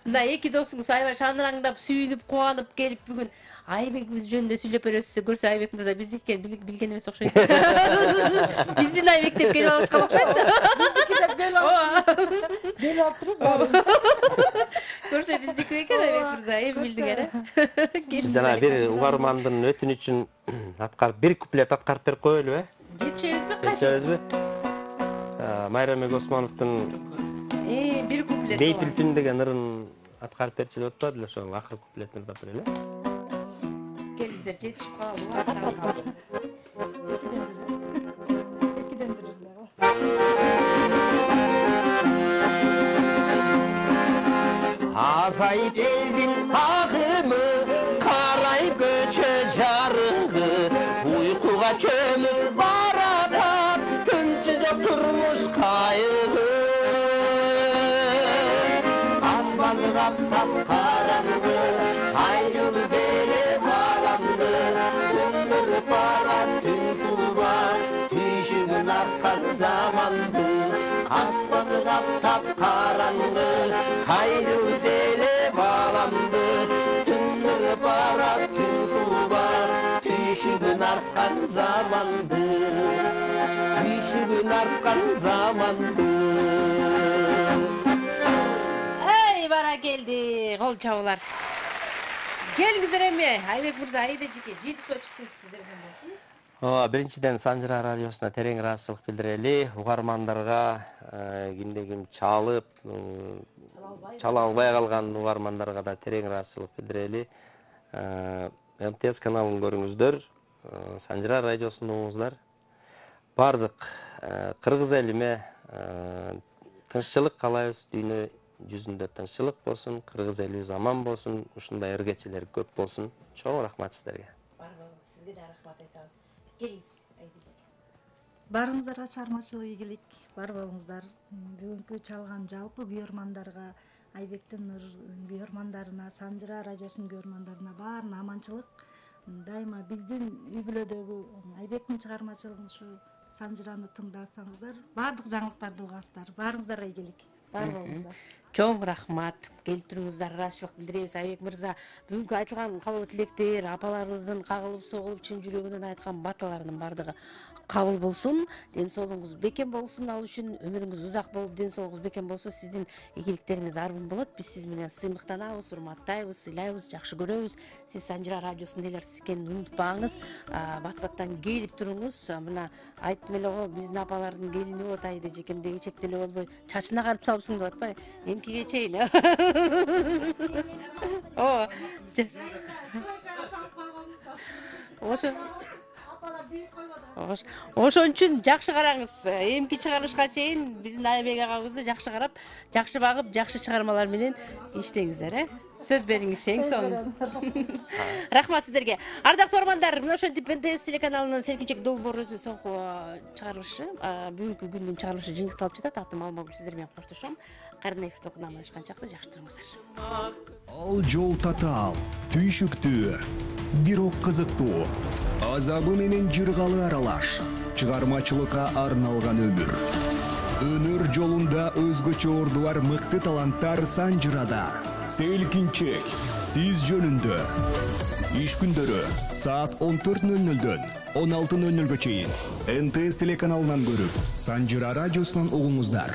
Мына эки досуңуз аябай шаңыраңдап, сүйүнүп, кубанып келип бүгүн Айбекибиз жөнүндө сүйлөп бересиз. Көрсө Айбек мырза биздики билген эмес окшойт. Биздин Айбек деп келип алышкан окшойт. Биздики деп келип алып турубуз. Көрсө биздики экен Айбек мырза, эми билдиңер, Жана бир угармандын өтүнүчүн аткарып, бир куплет аткарып берип коелу, Жетишебизби? Майрамбек Османовдун бир куплет. Бейпил түн деген ырын аткарып берчи деп атпады эле, ошол акыркы куплетин тап берели. Келиңиздер, жетишип калалы. Azayıp elin ağımı, karayıp göçe jarığı, uykuğa çömüp baradan, tınçıda durmuş kayığı. Asmanı kaptap karanlığı, ay yıldız ele bağlandı, gündür baran tüm tuğlar, düşümün arkan zamandı. Asmanı kaptap karanlığı, ay yıldız ele bağlandı, gündür baran tüm tuğlar, düşümün arkan zamandı. Düşümün arkan zamandı. Бара келди, кол чабуулар. Келиңиздер эми, Айбек мырза, айда жеке жетип өтүшсүз сиздерден болсун. Биринчиден Санжыра радиосуна терең ыраазычылык билдирели. Угармандарга кимде-ким чала албай калган угармандарга да терең ыраазычылык билдирели. МТС каналын көрүңүздөр, Санжыра радиосун угуңуздар. Бардык кыргыз элиме тынччылык каалайбыз, дүйнө жүзүндө тынччылык болсун, кыргыз элибиз аман болсун, ушундай эргечилер көп болсун. Чоң рахмат сиздерге. Бар болуңуз, сизге да рахмат айтабыз. Келиңиз, Айдыжек. Барыңыздарга чыгармачылык ийгилик, бар болуңуздар. Бүгүнкү чалган жалпы күйөрмандарга, Айбектин күйөрмандарына, Санжыра радиосунун күйөрмандарына баарына аманчылык. Дайыма биздин үй бүлөдөгү Айбектин чыгармачылыгын ушу Санжыраны тыңдасаңыздар, бардык жаңылыктарды угасыздар. Барыңыздарга ийгилик. Бар болуңуздар. Чоң рахмат. Келип туруңуздар, ыраазычылык билдиребиз. Айбек мырза, бүгүнкү айтылган калоо тилектер, апаларыбыздын кагылып согулуп чын жүрөгүнөн айткан баталарынын бардыгы кабыл болсун. Ден соолугуңуз бекем болсун, ал үчүн өмүрүңүз узак болуп, ден соолугуңуз бекем болсо, сиздин ийгиликтериңиз арбын болот. Биз сиз менен сыймыктанабыз, урматтайбыз, сыйлайбыз, жакшы көрөбүз. Сиз Санжыра радиосунун элчиси экенин унутпаңыз. Бат-баттан келип туруңуз. Мына айттым эле го, биздин апалардын келини болот, Айда жекемдеги чек деле болбой, чачына карып салыпсың деп атпайбы? Эмкиге чейин. Ошон үчүн жакшы караңыз. Эмки чыгарышка чейин биздин Айбек агабызды жакшы карап, жакшы багып, жакшы чыгармалар менен иштеңиздер, Сөз бериңиз эң сонун. Рахмат сиздерге. Ардактуу угармандар, мына ошентип МТС телеканалынын Серкинчек долбоору өзүнүн соңку чыгарылышы, бүгүнкү күндүн чыгарылышы жыйынтыкталып жатат. Атым Алмагүл, сиздер менен коштошом. Кайрадан эфирде амандашканчакта жакшы туруңуздар. Ал жол татаал, түйшүктүү, бирок кызыктуу, азабы менен жыргалы аралаш, чыгармачылыкка арналган өмүр. Өнөр жолунда өзгөчө орду бар мыкты таланттар Санжырада. Селкинчек, сиз жөнүндө. Иш күндөрү саат 14:00-дөн 16:00-га чейин НТС телеканалынан көрүп, Санжыра радиосунан угуңуздар.